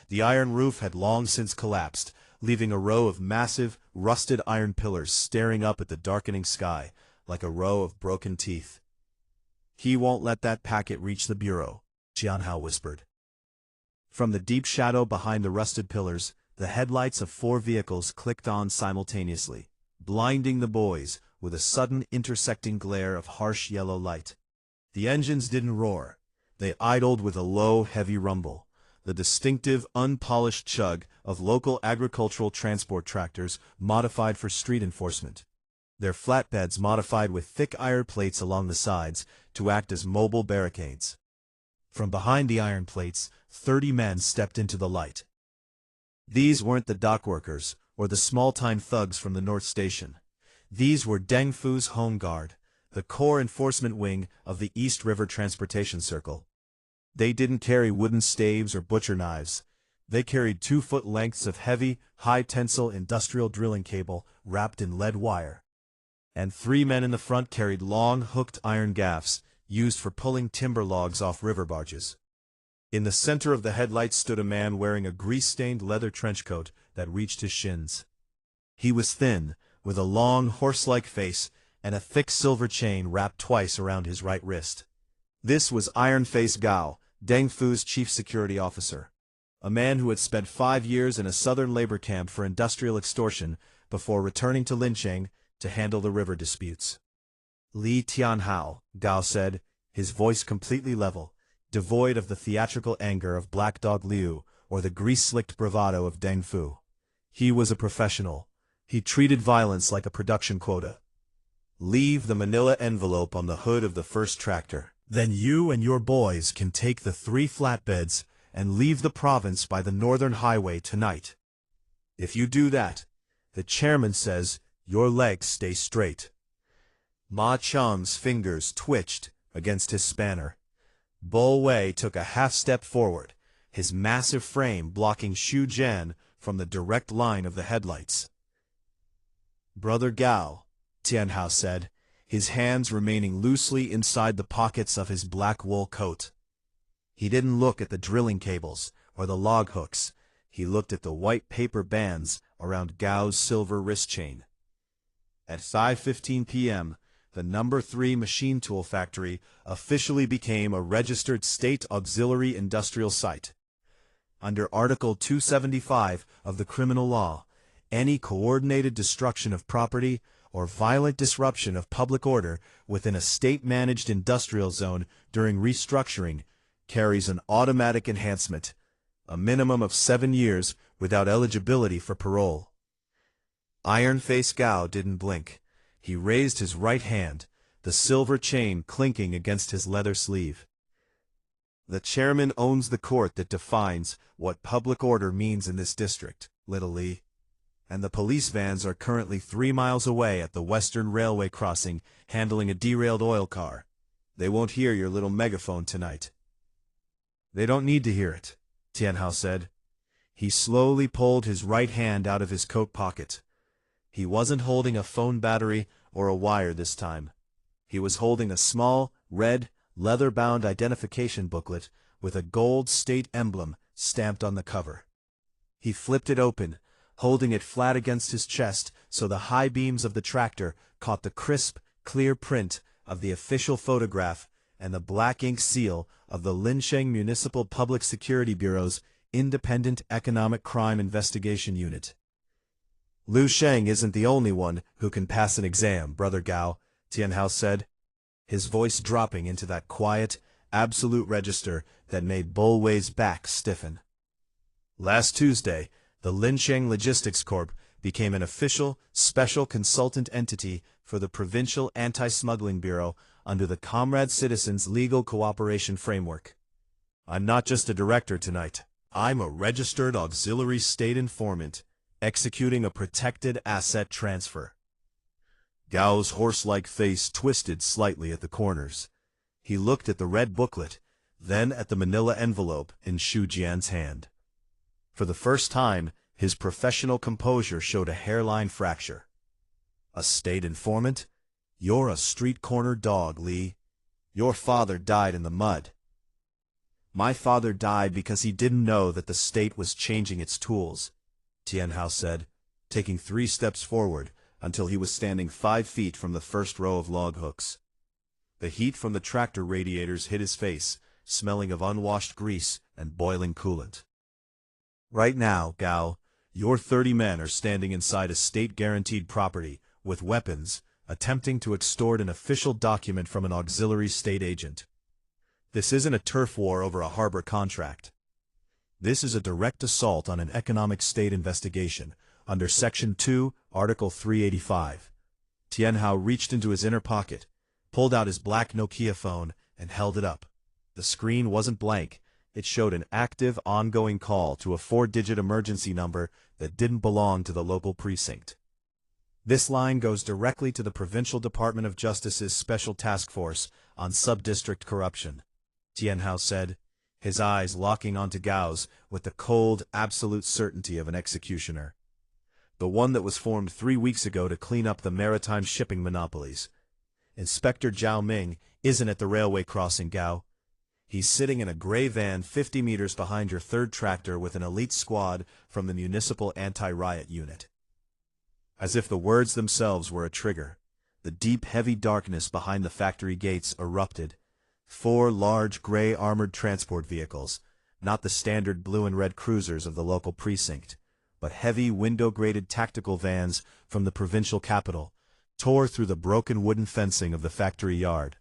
The iron roof had long since collapsed, leaving a row of massive, rusted iron pillars staring up at the darkening sky, like a row of broken teeth. "He won't let that packet reach the bureau," Tianhao whispered. From the deep shadow behind the rusted pillars, the headlights of 4 vehicles clicked on simultaneously, blinding the boys with a sudden intersecting glare of harsh yellow light. The engines didn't roar. They idled with a low, heavy rumble, the distinctive, unpolished chug of local agricultural transport tractors modified for street enforcement. Their flatbeds modified with thick iron plates along the sides to act as mobile barricades. From behind the iron plates, 30 men stepped into the light. These weren't the dock workers or the small-time thugs from the North Station. These were Deng Fu's home guard, the core enforcement wing of the East River Transportation Circle. They didn't carry wooden staves or butcher knives. They carried 2-foot lengths of heavy, high-tensile industrial drilling cable wrapped in lead wire. And 3 men in the front carried long, hooked iron gaffs used for pulling timber logs off river barges. In the center of the headlights stood a man wearing a grease-stained leather trench coat that reached his shins. He was thin, with a long, horse-like face and a thick silver chain wrapped twice around his right wrist. This was Iron Face Gao, Deng Fu's chief security officer, a man who had spent 5 years in a southern labor camp for industrial extortion before returning to Lincheng to handle the river disputes. "Li Tianhao," Gao said, his voice completely level, devoid of the theatrical anger of Black Dog Liu or the grease-slicked bravado of Deng Fu. He was a professional. He treated violence like a production quota. "Leave the manila envelope on the hood of the first tractor. Then you and your boys can take the 3 flatbeds and leave the province by the northern highway tonight. If you do that, the chairman says your legs stay straight." Ma Chang's fingers twitched against his spanner. Bo Wei took a half-step forward, his massive frame blocking Xu Jian from the direct line of the headlights. "Brother Gao," Tianhao said, his hands remaining loosely inside the pockets of his black wool coat. He didn't look at the drilling cables or the log hooks. He looked at the white paper bands around Gao's silver wrist chain. At 5:15 p.m., the No. 3 machine tool factory officially became a registered state auxiliary industrial site. Under Article 275 of the criminal law, any coordinated destruction of property or violent disruption of public order within a state-managed industrial zone during restructuring carries an automatic enhancement, a minimum of 7 years without eligibility for parole. Iron Face Gao didn't blink. He raised his right hand, the silver chain clinking against his leather sleeve. "The chairman owns the court that defines what public order means in this district, Little Li. And the police vans are currently 3 miles away at the Western Railway crossing handling a derailed oil car. They won't hear your little megaphone tonight." "They don't need to hear it," Tianhao said. He slowly pulled his right hand out of his coat pocket. He wasn't holding a phone battery or a wire this time. He was holding a small, red, leather-bound identification booklet with a gold state emblem stamped on the cover. He flipped it open, holding it flat against his chest so the high beams of the tractor caught the crisp, clear print of the official photograph and the black ink seal of the Lincheng Municipal Public Security Bureau's Independent Economic Crime Investigation Unit. "Liu Sheng isn't the only one who can pass an exam, Brother Gao," Tianhao said, his voice dropping into that quiet, absolute register that made Bo Wei's back stiffen. "Last Tuesday, the Lincheng Logistics Corp became an official, special consultant entity for the Provincial Anti-Smuggling Bureau under the Comrade Citizens Legal Cooperation Framework. I'm not just a director tonight. I'm a registered auxiliary state informant, executing a protected asset transfer. Gao's horse-like face twisted slightly at the corners. He looked at the red booklet, then at the manila envelope in Xu Jian's hand. For the first time, his professional composure showed a hairline fracture. A state informant? You're a street-corner dog, Li. Your father died in the mud. My father died because he didn't know that the state was changing its tools, Tianhao said, taking 3 steps forward until he was standing 5 feet from the first row of log hooks. The heat from the tractor radiators hit his face, smelling of unwashed grease and boiling coolant. Right now, Gao, your 30 men are standing inside a state-guaranteed property with weapons, attempting to extort an official document from an auxiliary state agent. This isn't a turf war over a harbor contract. This is a direct assault on an economic state investigation under Section 2, Article 385. Tianhao reached into his inner pocket, pulled out his black Nokia phone, and held it up. The screen wasn't blank. It showed an active, ongoing call to a 4-digit emergency number that didn't belong to the local precinct. This line goes directly to the Provincial Department of Justice's Special Task Force on Sub-District Corruption, Tianhao said, his eyes locking onto Gao's with the cold, absolute certainty of an executioner. The one that was formed 3 weeks ago to clean up the maritime shipping monopolies. Inspector Zhao Ming isn't at the railway crossing, Gao. He's sitting in a gray van 50 meters behind your 3rd tractor with an elite squad from the Municipal Anti-Riot Unit. As if the words themselves were a trigger, the deep, heavy darkness behind the factory gates erupted. 4 large, gray armored transport vehicles, not the standard blue and red cruisers of the local precinct, but heavy, window-graded tactical vans from the provincial capital, tore through the broken wooden fencing of the factory yard.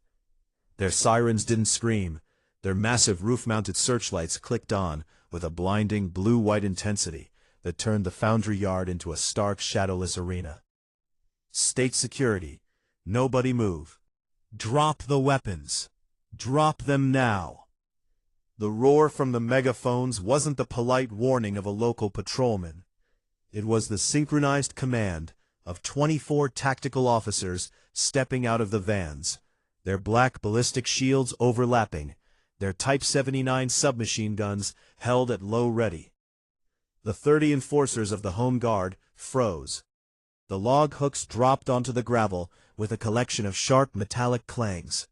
Their sirens didn't scream. Their massive roof-mounted searchlights clicked on with a blinding blue-white intensity that turned the foundry yard into a stark, shadowless arena. State security. Nobody move. Drop the weapons. Drop them now. The roar from the megaphones wasn't the polite warning of a local patrolman. It was the synchronized command of 24 tactical officers stepping out of the vans, their black ballistic shields overlapping, their Type 79 submachine guns held at low ready. The 30 enforcers of the Home Guard froze. The log hooks dropped onto the gravel with a collection of sharp metallic clangs.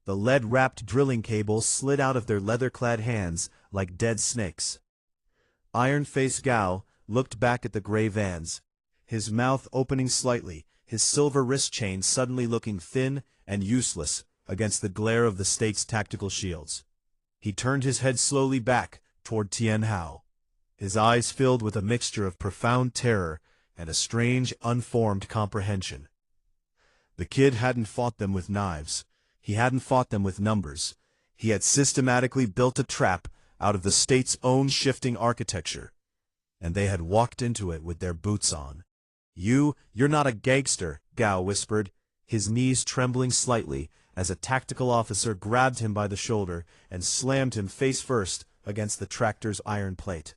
The lead-wrapped drilling cables slid out of their leather-clad hands like dead snakes. Iron-faced Gao looked back at the gray vans, his mouth opening slightly, his silver wrist chain suddenly looking thin and useless against the glare of the state's tactical shields. He turned his head slowly back toward Tianhao, his eyes filled with a mixture of profound terror and a strange, unformed comprehension. The kid hadn't fought them with knives. He hadn't fought them with numbers. He had systematically built a trap out of the state's own shifting architecture, and they had walked into it with their boots on. You're not a gangster, Gao whispered, his knees trembling slightly as a tactical officer grabbed him by the shoulder and slammed him face first against the tractor's iron plate.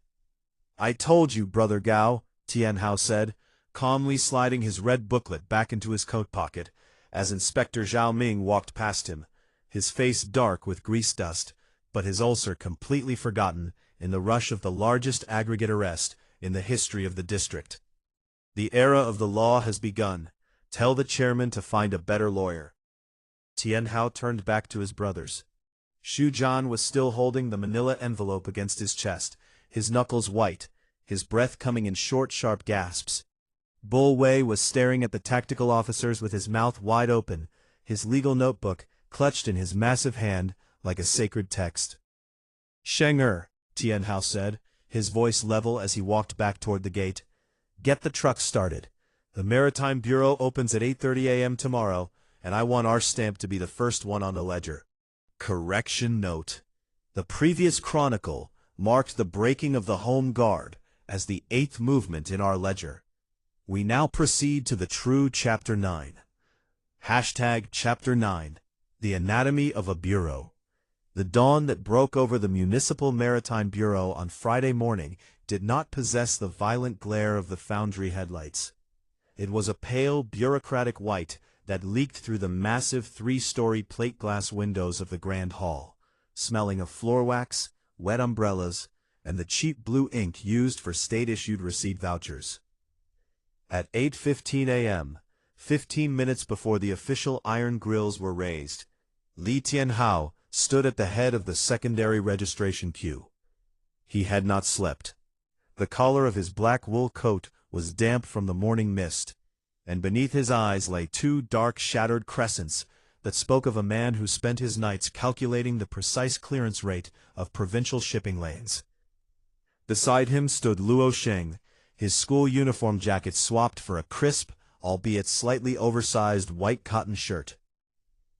I told you, Brother Gao, Tianhao said, calmly sliding his red booklet back into his coat pocket, as Inspector Zhao Ming walked past him, his face dark with grease dust, but his ulcer completely forgotten in the rush of the largest aggregate arrest in the history of the district. The era of the law has begun. Tell the chairman to find a better lawyer. Tianhao turned back to his brothers. Xu Jian was still holding the manila envelope against his chest, his knuckles white, his breath coming in short, sharp gasps. Bull Wei was staring at the tactical officers with his mouth wide open, his legal notebook clutched in his massive hand like a sacred text. Sheng-er, Tianhao said, his voice level as he walked back toward the gate. Get the truck started. The Maritime Bureau opens at 8:30 a.m. tomorrow, and I want our stamp to be the first one on the ledger. Correction note. The previous chronicle marked the breaking of the Home Guard as the 8th movement in our ledger. We now proceed to the true Chapter 9. Hashtag Chapter 9. The anatomy of a bureau. The dawn that broke over the Municipal Maritime Bureau on Friday morning did not possess the violent glare of the foundry headlights. It was a pale, bureaucratic white that leaked through the massive three-story plate glass windows of the Grand Hall, smelling of floor wax, wet umbrellas, and the cheap blue ink used for state-issued receipt vouchers. At 8:15 a.m., 15 minutes before the official iron grills were raised, Li Tianhao stood at the head of the secondary registration queue. He had not slept. The collar of his black wool coat was damp from the morning mist, and beneath his eyes lay two dark shattered crescents that spoke of a man who spent his nights calculating the precise clearance rate of provincial shipping lanes. Beside him stood Luo Sheng, his school uniform jacket swapped for a crisp, albeit slightly oversized white cotton shirt.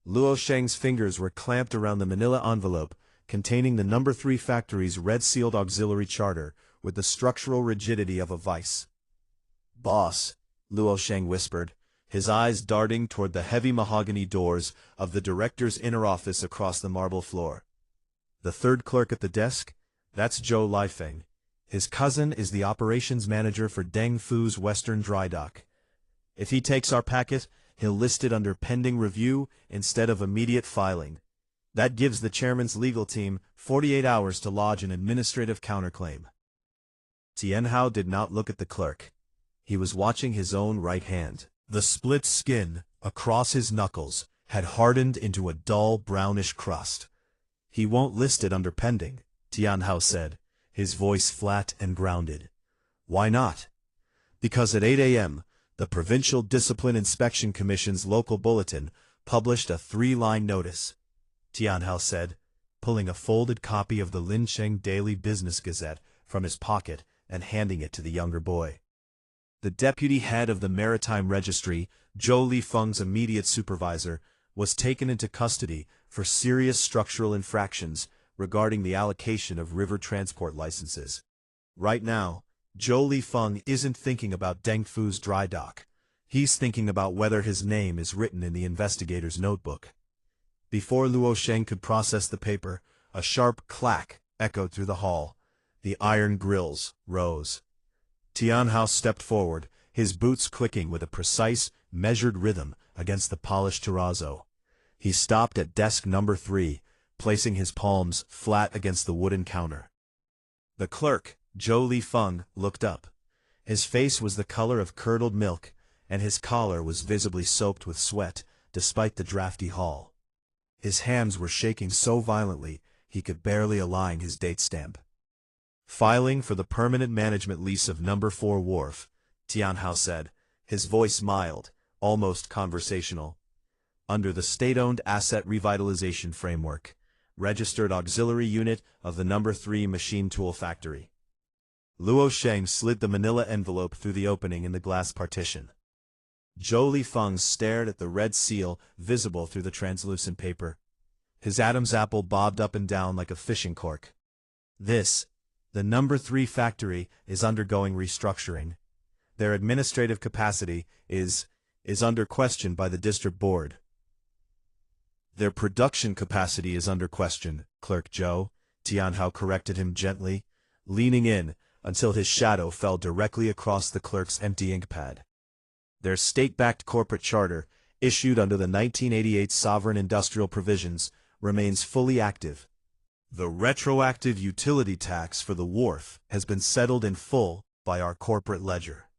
Luo Sheng's fingers were clamped around the manila envelope containing the No. 3 factory's red-sealed auxiliary charter with the structural rigidity of a vice. "Boss," Luo Sheng whispered, his eyes darting toward the heavy mahogany doors of the director's inner office across the marble floor. "The third clerk at the desk? That's Zhou Lifeng. His cousin is the operations manager for Deng Fu's Western Dry Dock. If he takes our packet, he'll list it under pending review instead of immediate filing. That gives the chairman's legal team 48 hours to lodge an administrative counterclaim." Tianhao did not look at the clerk. He was watching his own right hand. The split skin across his knuckles had hardened into a dull brownish crust. "He won't list it under pending," Tianhao said, his voice flat and grounded. "Why not?" "Because at 8 a.m., the Provincial Discipline Inspection Commission's local bulletin published a 3-line notice," Tianhao said, pulling a folded copy of the Lincheng Daily Business Gazette from his pocket and handing it to the younger boy. The deputy head of the Maritime Registry, Zhou Lifeng's immediate supervisor, was taken into custody for serious structural infractions regarding the allocation of river transport licenses. Right now, Zhou Lifeng isn't thinking about Deng Fu's dry dock. He's thinking about whether his name is written in the investigator's notebook. Before Luo Sheng could process the paper, a sharp clack echoed through the hall. The iron grills rose. Tianhao stepped forward, his boots clicking with a precise, measured rhythm against the polished terrazzo. He stopped at desk No. 3, placing his palms flat against the wooden counter. The clerk, Zhou Lifeng, looked up. His face was the color of curdled milk, and his collar was visibly soaked with sweat, despite the drafty hall. His hands were shaking so violently he could barely align his date stamp. "Filing for the permanent management lease of No. 4 Wharf," Tianhao said, his voice mild, almost conversational. "Under the state-owned asset revitalization framework, registered auxiliary unit of the No. 3 machine tool factory." Luo Sheng slid the manila envelope through the opening in the glass partition. Zhou Lifeng stared at the red seal visible through the translucent paper. His Adam's apple bobbed up and down like a fishing cork. The No. 3 factory is undergoing restructuring. Their administrative capacity is under question by the district board. Their production capacity is under question, Clerk Zhou, Tianhao corrected him gently, leaning in until his shadow fell directly across the clerk's empty ink pad. Their state-backed corporate charter, issued under the 1988 Sovereign Industrial Provisions, remains fully active. The retroactive utility tax for the wharf has been settled in full by our corporate ledger.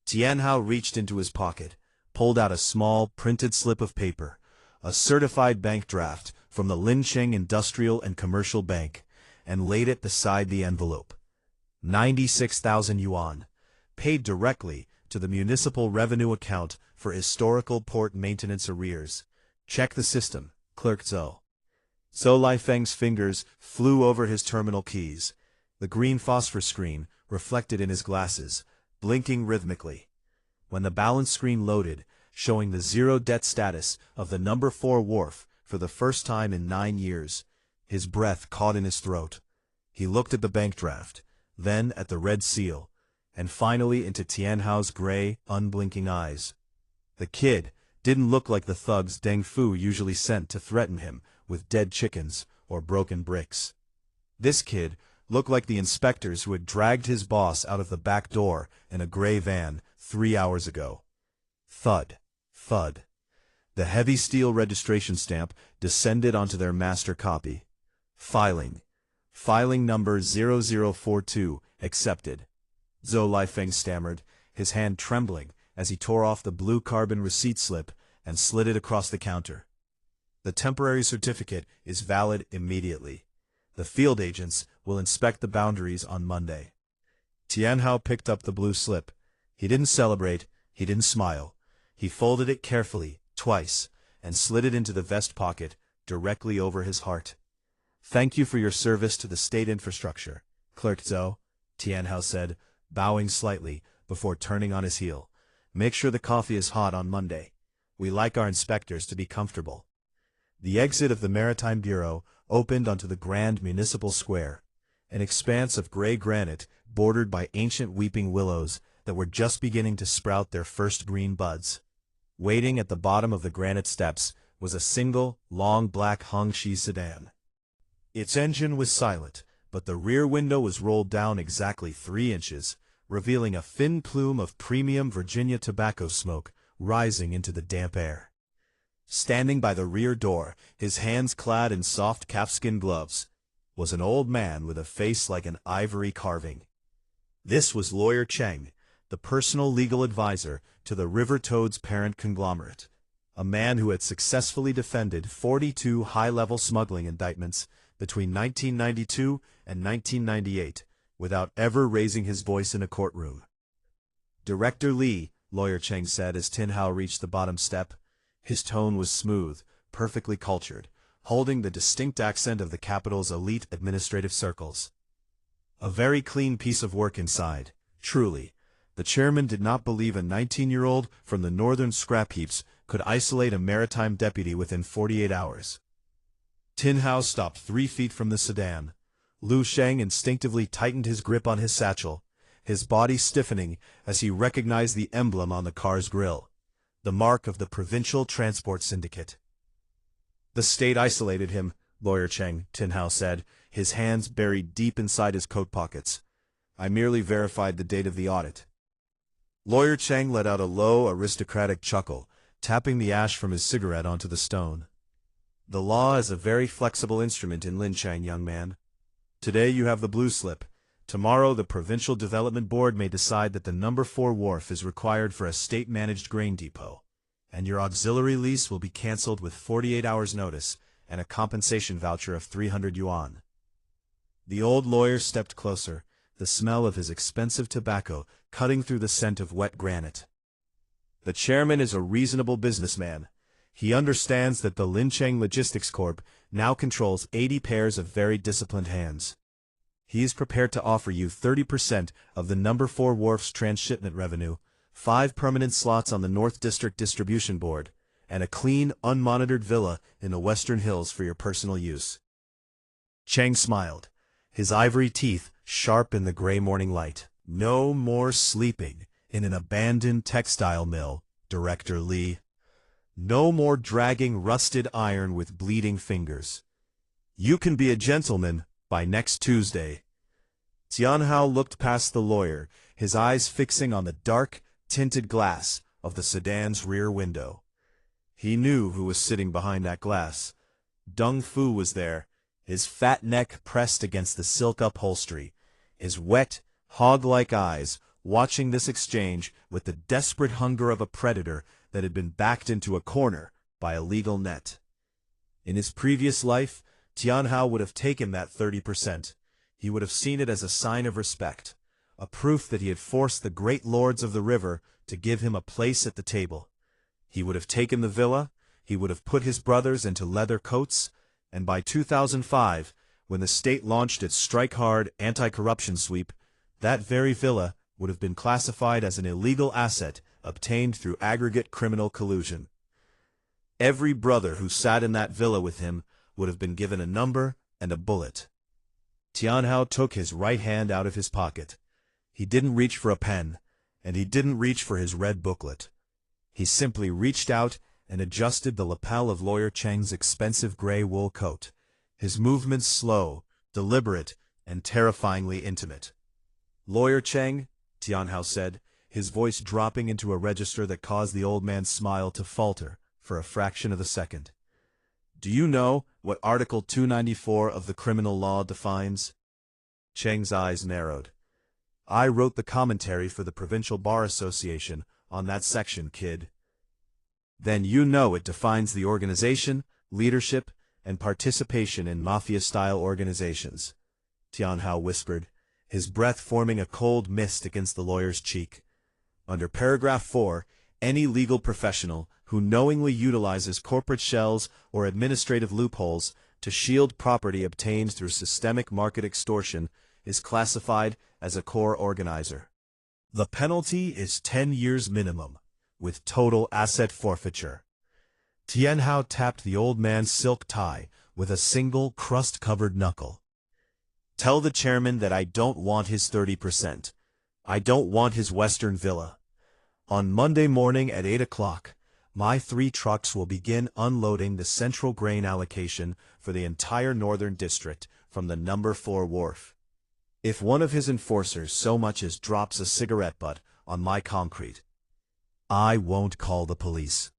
Tianhao reached into his pocket, pulled out a small, printed slip of paper, a certified bank draft from the Lincheng Industrial and Commercial Bank, and laid it beside the envelope. 96,000 yuan, paid directly to the municipal revenue account for historical port maintenance arrears. Check the system, Clerk Zhou. Zhou Lifeng's fingers flew over his terminal keys. The green phosphor screen reflected in his glasses, blinking rhythmically. When the balance screen loaded, showing the zero debt status of the No. 4 Wharf for the first time in 9 years, his breath caught in his throat. He looked at the bank draft, then at the red seal, and finally into Tianhao's gray, unblinking eyes. The kid didn't look like the thugs Deng Fu usually sent to threaten him with dead chickens or broken bricks. This kid looked like the inspectors who had dragged his boss out of the back door in a gray van 3 hours ago. Thud, thud. The heavy steel registration stamp descended onto their master copy. Filing. Filing number 0042, accepted. Zhou Lifeng stammered, his hand trembling as he tore off the blue carbon receipt slip and slid it across the counter. The temporary certificate is valid immediately. The field agents will inspect the boundaries on Monday. Tianhao picked up the blue slip. He didn't celebrate, he didn't smile. He folded it carefully, twice, and slid it into the vest pocket, directly over his heart. Thank you for your service to the state infrastructure, Clerk Zhou, Tianhao said, bowing slightly before turning on his heel. Make sure the coffee is hot on Monday. We like our inspectors to be comfortable. The exit of the Maritime Bureau opened onto the grand municipal square, an expanse of gray granite bordered by ancient weeping willows that were just beginning to sprout their first green buds. Waiting at the bottom of the granite steps was a single, long black Hongqi sedan. Its engine was silent, but the rear window was rolled down exactly 3 inches, revealing a thin plume of premium Virginia tobacco smoke rising into the damp air. Standing by the rear door, his hands clad in soft calfskin gloves, was an old man with a face like an ivory carving. This was Lawyer Cheng, the personal legal advisor to the River Toad's parent conglomerate, a man who had successfully defended 42 high-level smuggling indictments between 1992 and 1998 without ever raising his voice in a courtroom. Director Li, Lawyer Cheng said as Tianhao reached the bottom step. His tone was smooth, perfectly cultured, holding the distinct accent of the capital's elite administrative circles. A very clean piece of work inside, truly. The chairman did not believe a 19-year-old from the northern scrap heaps could isolate a maritime deputy within 48 hours. Tianhao stopped 3 feet from the sedan. Lu Sheng instinctively tightened his grip on his satchel, his body stiffening as he recognized the emblem on the car's grille, the mark of the Provincial Transport Syndicate. The state isolated him, Lawyer Cheng, Tianhao said, his hands buried deep inside his coat pockets. I merely verified the date of the audit. Lawyer Cheng let out a low, aristocratic chuckle, tapping the ash from his cigarette onto the stone. The law is a very flexible instrument in Linchang, young man. Today you have the blue slip. Tomorrow the Provincial Development Board may decide that the number 4 wharf is required for a state-managed grain depot, and your auxiliary lease will be cancelled with 48 hours' notice and a compensation voucher of 300 yuan. The old lawyer stepped closer, the smell of his expensive tobacco cutting through the scent of wet granite. The chairman is a reasonable businessman. He understands that the Lincheng Logistics Corp now controls 80 pairs of very disciplined hands. He is prepared to offer you 30% of the number 4 wharf's transshipment revenue, 5 permanent slots on the North District Distribution Board, and a clean, unmonitored villa in the Western Hills for your personal use. Cheng smiled, his ivory teeth sharp in the gray morning light. No more sleeping in an abandoned textile mill, Director Li. No more dragging rusted iron with bleeding fingers. You can be a gentleman by next Tuesday. Tianhao looked past the lawyer, his eyes fixing on the dark, tinted glass of the sedan's rear window. He knew who was sitting behind that glass. Deng Fu was there, his fat neck pressed against the silk upholstery, his wet, hog-like eyes watching this exchange with the desperate hunger of a predator that had been backed into a corner by a legal net. In his previous life, Tianhao would have taken that 30%. He would have seen it as a sign of respect, a proof that he had forced the great lords of the river to give him a place at the table. He would have taken the villa, he would have put his brothers into leather coats, and by 2005, when the state launched its strike-hard anti-corruption sweep, that very villa would have been classified as an illegal asset obtained through aggregate criminal collusion. Every brother who sat in that villa with him would have been given a number and a bullet. Tianhao took his right hand out of his pocket. He didn't reach for a pen, and he didn't reach for his red booklet. He simply reached out and adjusted the lapel of Lawyer Cheng's expensive gray wool coat. His movements slow, deliberate, and terrifyingly intimate. "Lawyer Cheng," Tianhao said, his voice dropping into a register that caused the old man's smile to falter for a fraction of a second. "Do you know what Article 294 of the criminal law defines?" Cheng's eyes narrowed. "I wrote the commentary for the Provincial Bar Association on that section, kid." "Then you know it defines the organization, leadership, and participation in Mafia-style organizations," Tianhao whispered, his breath forming a cold mist against the lawyer's cheek. "Under paragraph 4, any legal professional who knowingly utilizes corporate shells or administrative loopholes to shield property obtained through systemic market extortion is classified as a core organizer. The penalty is 10 years minimum, with total asset forfeiture." Tianhao tapped the old man's silk tie with a single crust-covered knuckle. "Tell the chairman that I don't want his 30%. I don't want his Western villa. On Monday morning at 8 o'clock, my 3 trucks will begin unloading the central grain allocation for the entire northern district from the number 4 wharf. If one of his enforcers so much as drops a cigarette butt on my concrete, I won't call the police."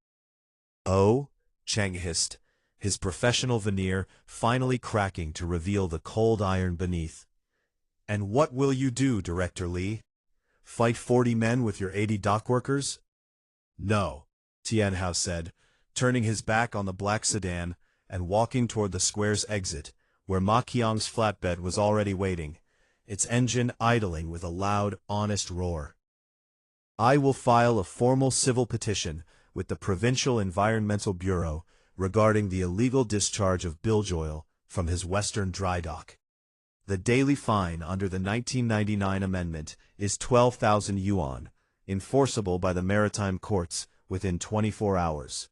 "Oh?" Cheng hissed, his professional veneer finally cracking to reveal the cold iron beneath. "And what will you do, Director Li? Fight 40 men with your 80 dockworkers?" "No," Tianhao said, turning his back on the black sedan and walking toward the square's exit, where Ma Qiang's flatbed was already waiting, its engine idling with a loud, honest roar. "I will file a formal civil petition with the Provincial Environmental Bureau regarding the illegal discharge of bilge oil from his western dry dock. The daily fine under the 1999 amendment is 12,000 yuan, enforceable by the maritime courts within 24 hours.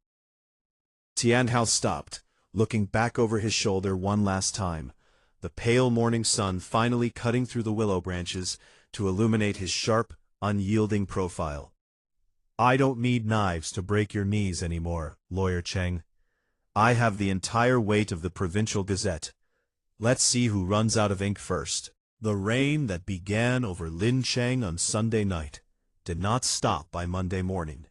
Tianhao stopped, looking back over his shoulder one last time, the pale morning sun finally cutting through the willow branches to illuminate his sharp, unyielding profile. "I don't need knives to break your knees anymore, Lawyer Cheng. I have the entire weight of the Provincial Gazette. Let's see who runs out of ink first." The rain that began over Lincheng on Sunday night did not stop by Monday morning.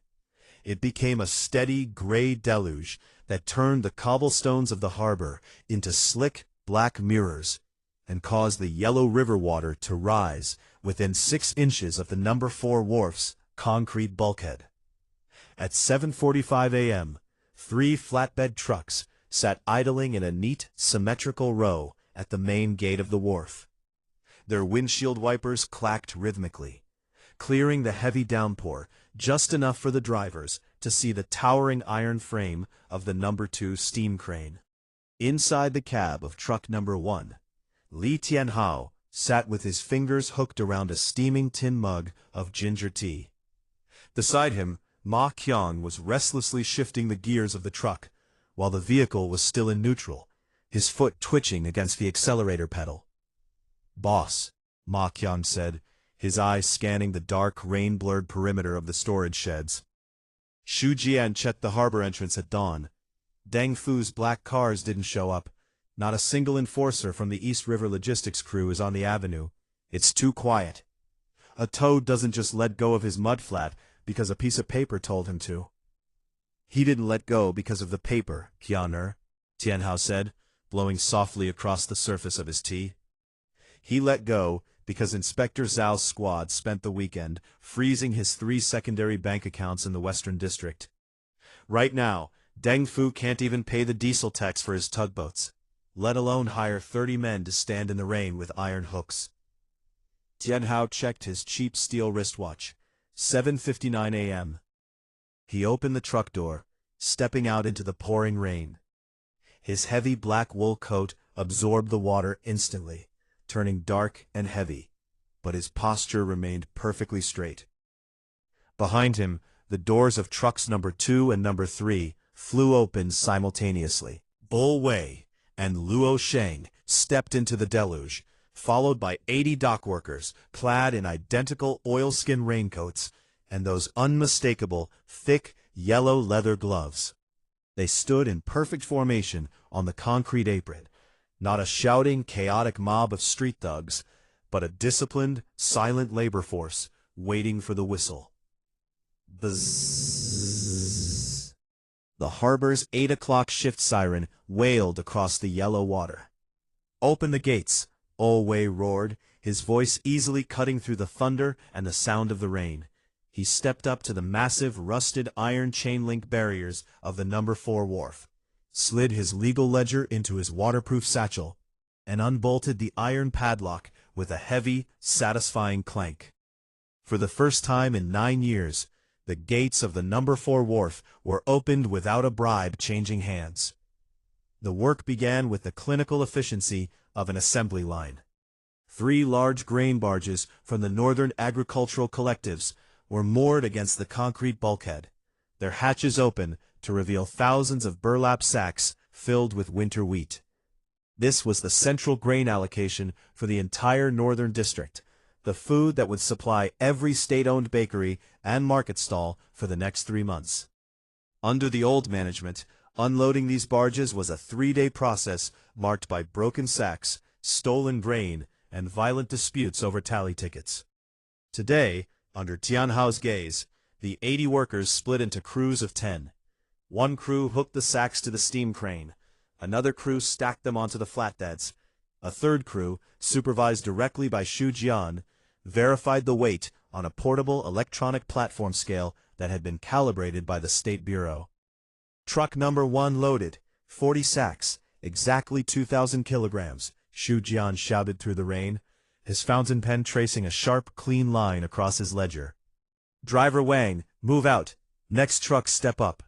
It became a steady, gray deluge that turned the cobblestones of the harbor into slick, black mirrors and caused the yellow river water to rise within 6 inches of the number 4 wharf's concrete bulkhead. At 7:45 a.m., 3 flatbed trucks sat idling in a neat, symmetrical row at the main gate of the wharf. Their windshield wipers clacked rhythmically, clearing the heavy downpour just enough for the drivers to see the towering iron frame of the number 2 steam crane. Inside the cab of truck number 1, Li Tianhao sat with his fingers hooked around a steaming tin mug of ginger tea. Beside him, Ma Qiang was restlessly shifting the gears of the truck, while the vehicle was still in neutral, his foot twitching against the accelerator pedal. "Boss," Ma Qiang said, his eyes scanning the dark, rain-blurred perimeter of the storage sheds. Xu Jian checked the harbor entrance at dawn. Deng Fu's black cars didn't show up. Not a single enforcer from the East River logistics crew is on the avenue. It's too quiet. A toad doesn't just let go of his mudflat because a piece of paper told him to. "He didn't let go because of the paper, Qianer," Tianhao said, blowing softly across the surface of his tea. "He let go because Inspector Zhao's squad spent the weekend freezing his 3 secondary bank accounts in the Western District. Right now, Deng Fu can't even pay the diesel tax for his tugboats, let alone hire 30 men to stand in the rain with iron hooks." Tianhao checked his cheap steel wristwatch. 7:59 a.m. He opened the truck door, stepping out into the pouring rain. His heavy black wool coat absorbed the water instantly, turning dark and heavy, but his posture remained perfectly straight. Behind him, the doors of trucks number 2 and number 3 flew open simultaneously. Bull Wei and Luo Sheng stepped into the deluge, followed by 80 dockworkers clad in identical oilskin raincoats and those unmistakable, thick, yellow leather gloves. They stood in perfect formation on the concrete apron, not a shouting, chaotic mob of street thugs, but a disciplined, silent labor force waiting for the whistle. Bzzz. The harbor's 8 o'clock shift siren wailed across the yellow water. "Open the gates," Olway roared, his voice easily cutting through the thunder and the sound of the rain. He stepped up to the massive, rusted iron chain-link barriers of the No. 4 wharf, slid his legal ledger into his waterproof satchel, and unbolted the iron padlock with a heavy, satisfying clank. For the first time in 9 years, the gates of the No. 4 wharf were opened without a bribe changing hands. The work began with the clinical efficiency of an assembly line. 3 large grain barges from the Northern Agricultural Collectives were moored against the concrete bulkhead, their hatches open to reveal thousands of burlap sacks filled with winter wheat. This was the central grain allocation for the entire Northern District, the food that would supply every state-owned bakery and market stall for the next 3 months. Under the old management, unloading these barges was a 3-day process marked by broken sacks, stolen grain, and violent disputes over tally tickets. Today, under Tianhao's gaze, the 80 workers split into crews of 10. One crew hooked the sacks to the steam crane. Another crew stacked them onto the flatbeds. A third crew, supervised directly by Xu Jian, verified the weight on a portable electronic platform scale that had been calibrated by the State Bureau. "Truck number 1 loaded, 40 sacks, exactly 2,000 kilograms, Xu Jian shouted through the rain, his fountain pen tracing a sharp, clean line across his ledger. "Driver Wang, move out. Next truck step up."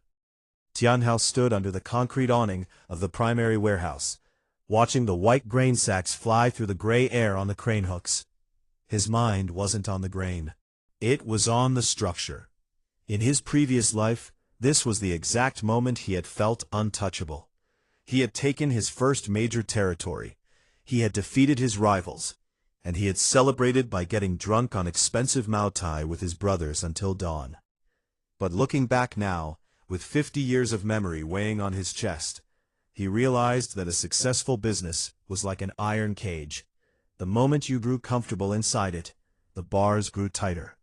Tianhao stood under the concrete awning of the primary warehouse, watching the white grain sacks fly through the gray air on the crane hooks. His mind wasn't on the grain. It was on the structure. In his previous life, this was the exact moment he had felt untouchable. He had taken his first major territory. He had defeated his rivals, and he had celebrated by getting drunk on expensive Mao Tai with his brothers until dawn. But looking back now, with 50 years of memory weighing on his chest, he realized that a successful business was like an iron cage. The moment you grew comfortable inside it, the bars grew tighter.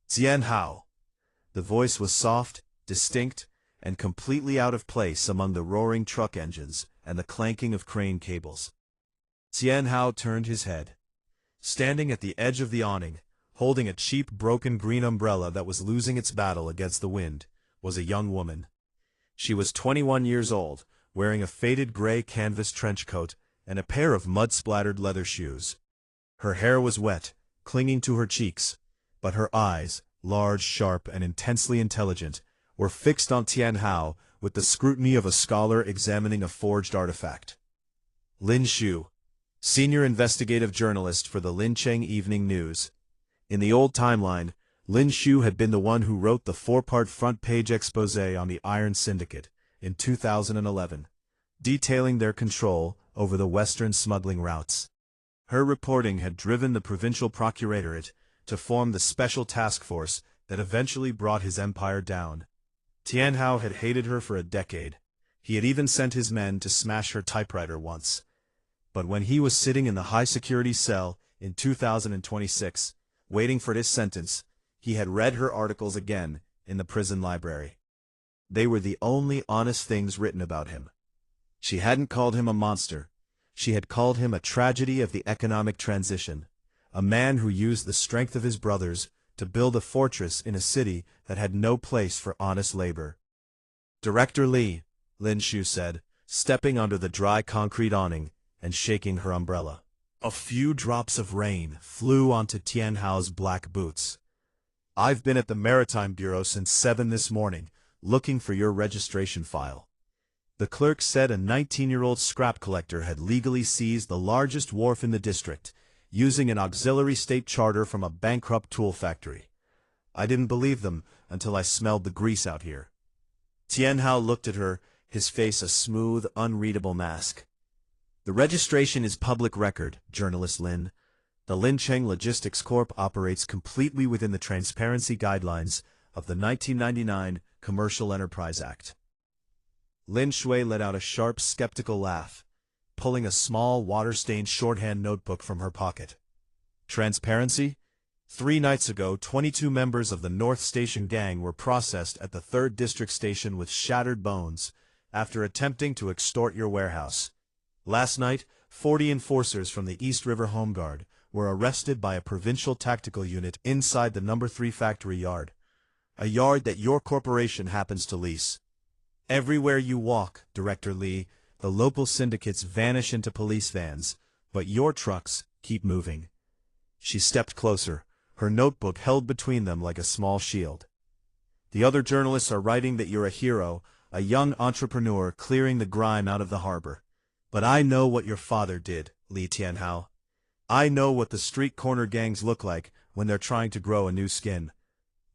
"Tianhao." The voice was soft, distinct, and completely out of place among the roaring truck engines and the clanking of crane cables. Tianhao turned his head. Standing at the edge of the awning, holding a cheap broken green umbrella that was losing its battle against the wind, was a young woman. She was 21 years old, wearing a faded gray canvas trench coat and a pair of mud-splattered leather shoes. Her hair was wet, clinging to her cheeks, but her eyes, large, sharp, and intensely intelligent, were fixed on Tianhao with the scrutiny of a scholar examining a forged artifact. Lin Shu, senior investigative journalist for the Lincheng Evening News. In the old timeline, Lin Shu had been the one who wrote the 4-part front-page exposé on the Iron Syndicate in 2011, detailing their control over the Western smuggling routes. Her reporting had driven the provincial procuratorate to form the special task force that eventually brought his empire down. Tianhao had hated her for a decade. He had even sent his men to smash her typewriter once. But when he was sitting in the high-security cell in 2026, waiting for his sentence, he had read her articles again in the prison library. They were the only honest things written about him. She hadn't called him a monster. She had called him a tragedy of the economic transition, a man who used the strength of his brothers to build a fortress in a city that had no place for honest labor. "Director Li," Lin Shu said, stepping under the dry concrete awning and shaking her umbrella. A few drops of rain flew onto Tianhao's black boots. "I've been at the Maritime Bureau since 7 this morning, looking for your registration file." The clerk said a 19-year-old scrap collector had legally seized the largest wharf in the district, using an auxiliary state charter from a bankrupt tool factory. "I didn't believe them until I smelled the grease out here." Tianhao looked at her, his face a smooth, unreadable mask. "The registration is public record, journalist Lin. The Lincheng Logistics Corp operates completely within the transparency guidelines of the 1999 Commercial Enterprise Act. Lin Shui let out a sharp, skeptical laugh, pulling a small, water-stained shorthand notebook from her pocket. Transparency? 3 nights ago, 22 members of the North Station gang were processed at the 3rd District Station with shattered bones after attempting to extort your warehouse. Last night, 40 enforcers from the East River Home Guard were arrested by a provincial tactical unit inside the No. 3 factory yard, a yard that your corporation happens to lease. Everywhere you walk, Director Lee, the local syndicates vanish into police vans, but your trucks keep moving. She stepped closer, her notebook held between them like a small shield. The other journalists are writing that you're a hero, a young entrepreneur clearing the grime out of the harbor. But I know what your father did, Li Tianhao. I know what the street corner gangs look like when they're trying to grow a new skin.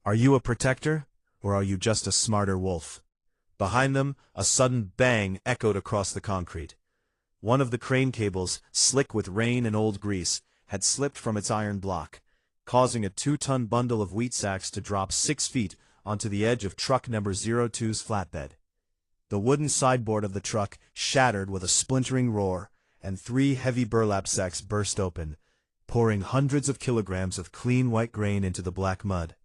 Are you a protector, or are you just a smarter wolf? Behind them, a sudden bang echoed across the concrete. One of the crane cables, slick with rain and old grease, had slipped from its iron block, causing a 2-ton bundle of wheat sacks to drop 6 feet onto the edge of truck number 02's flatbed. The wooden sideboard of the truck shattered with a splintering roar, and 3 heavy burlap sacks burst open, pouring hundreds of kilograms of clean white grain into the black mud.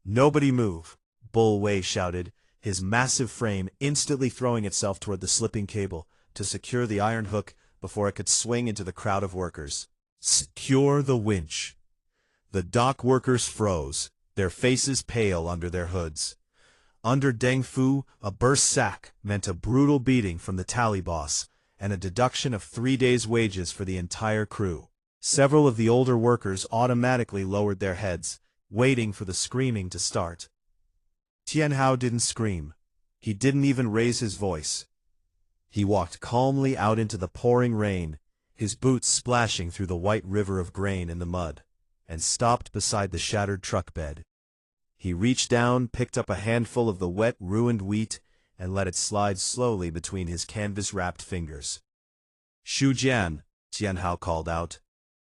"Nobody move," Bull Wei shouted, his massive frame instantly throwing itself toward the slipping cable to secure the iron hook before it could swing into the crowd of workers. "Secure the winch." The dock workers froze, their faces pale under their hoods. Under Deng Fu, a burst sack meant a brutal beating from the tally boss and a deduction of 3 days' wages for the entire crew. Several of the older workers automatically lowered their heads, waiting for the screaming to start. Tianhao didn't scream. He didn't even raise his voice. He walked calmly out into the pouring rain, his boots splashing through the white river of grain in the mud, and stopped beside the shattered truck bed. He reached down, picked up a handful of the wet, ruined wheat, and let it slide slowly between his canvas-wrapped fingers. "Xu Jian," Tianhao called out.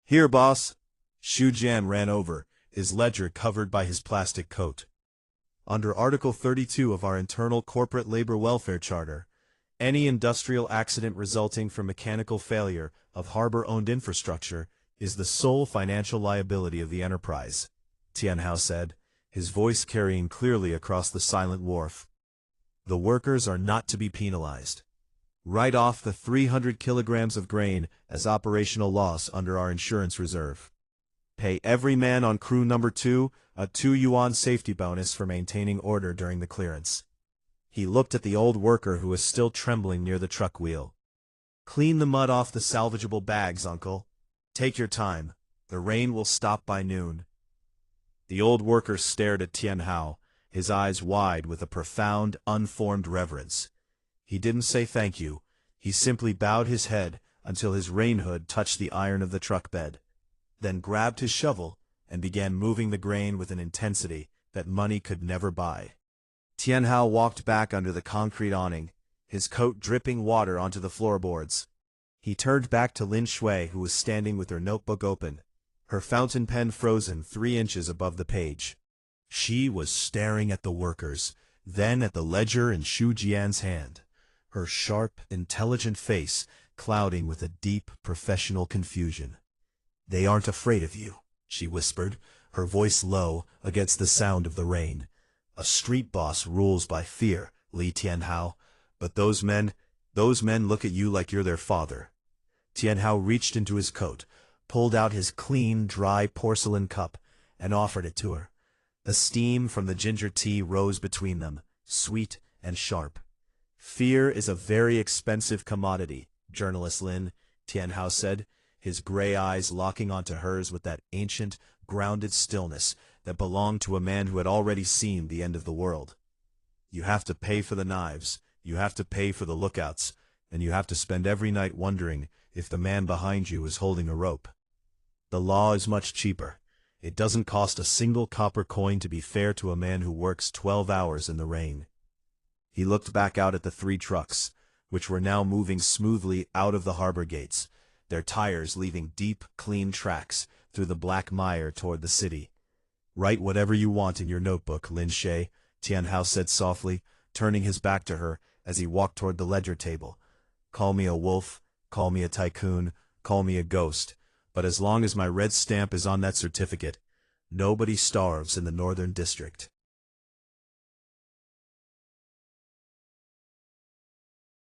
"Here, boss." Xu Jian ran over, his ledger covered by his plastic coat. Under Article 32 of our internal corporate labor welfare charter, any industrial accident resulting from mechanical failure of harbor-owned infrastructure is the sole financial liability of the enterprise, Tianhao said, his voice carrying clearly across the silent wharf. The workers are not to be penalized. Write off the 300 kilograms of grain as operational loss under our insurance reserve. Pay every man on crew number 2 a 2 yuan safety bonus for maintaining order during the clearance. He looked at the old worker who was still trembling near the truck wheel. "Clean the mud off the salvageable bags, uncle. Take your time. The rain will stop by noon." The old worker stared at Tianhao, his eyes wide with a profound, unformed reverence. He didn't say thank you. He simply bowed his head until his rain hood touched the iron of the truck bed, then grabbed his shovel and began moving the grain with an intensity that money could never buy. Tianhao walked back under the concrete awning, his coat dripping water onto the floorboards. He turned back to Lin Shui, who was standing with her notebook open, her fountain pen frozen 3 inches above the page. She was staring at the workers, then at the ledger in Xu Jian's hand, her sharp, intelligent face clouding with a deep, professional confusion. "They aren't afraid of you," she whispered, her voice low against the sound of the rain. "A street boss rules by fear, Li Tianhao, but those men look at you like you're their father." Tianhao reached into his coat, pulled out his clean, dry porcelain cup, and offered it to her. The steam from the ginger tea rose between them, sweet and sharp. "Fear is a very expensive commodity, journalist Lin," Tianhao said, his gray eyes locking onto hers with that ancient, grounded stillness that belonged to a man who had already seen the end of the world. "You have to pay for the knives, you have to pay for the lookouts, and you have to spend every night wondering if the man behind you is holding a rope. The law is much cheaper. It doesn't cost a single copper coin to be fair to a man who works 12 hours in the rain." He looked back out at the 3 trucks, which were now moving smoothly out of the harbor gates, their tires leaving deep, clean tracks through the black mire toward the city. Write whatever you want in your notebook, Lin Shay, Tianhao said softly, turning his back to her as he walked toward the ledger table. Call me a wolf, call me a tycoon, call me a ghost, but as long as my red stamp is on that certificate, nobody starves in the Northern District.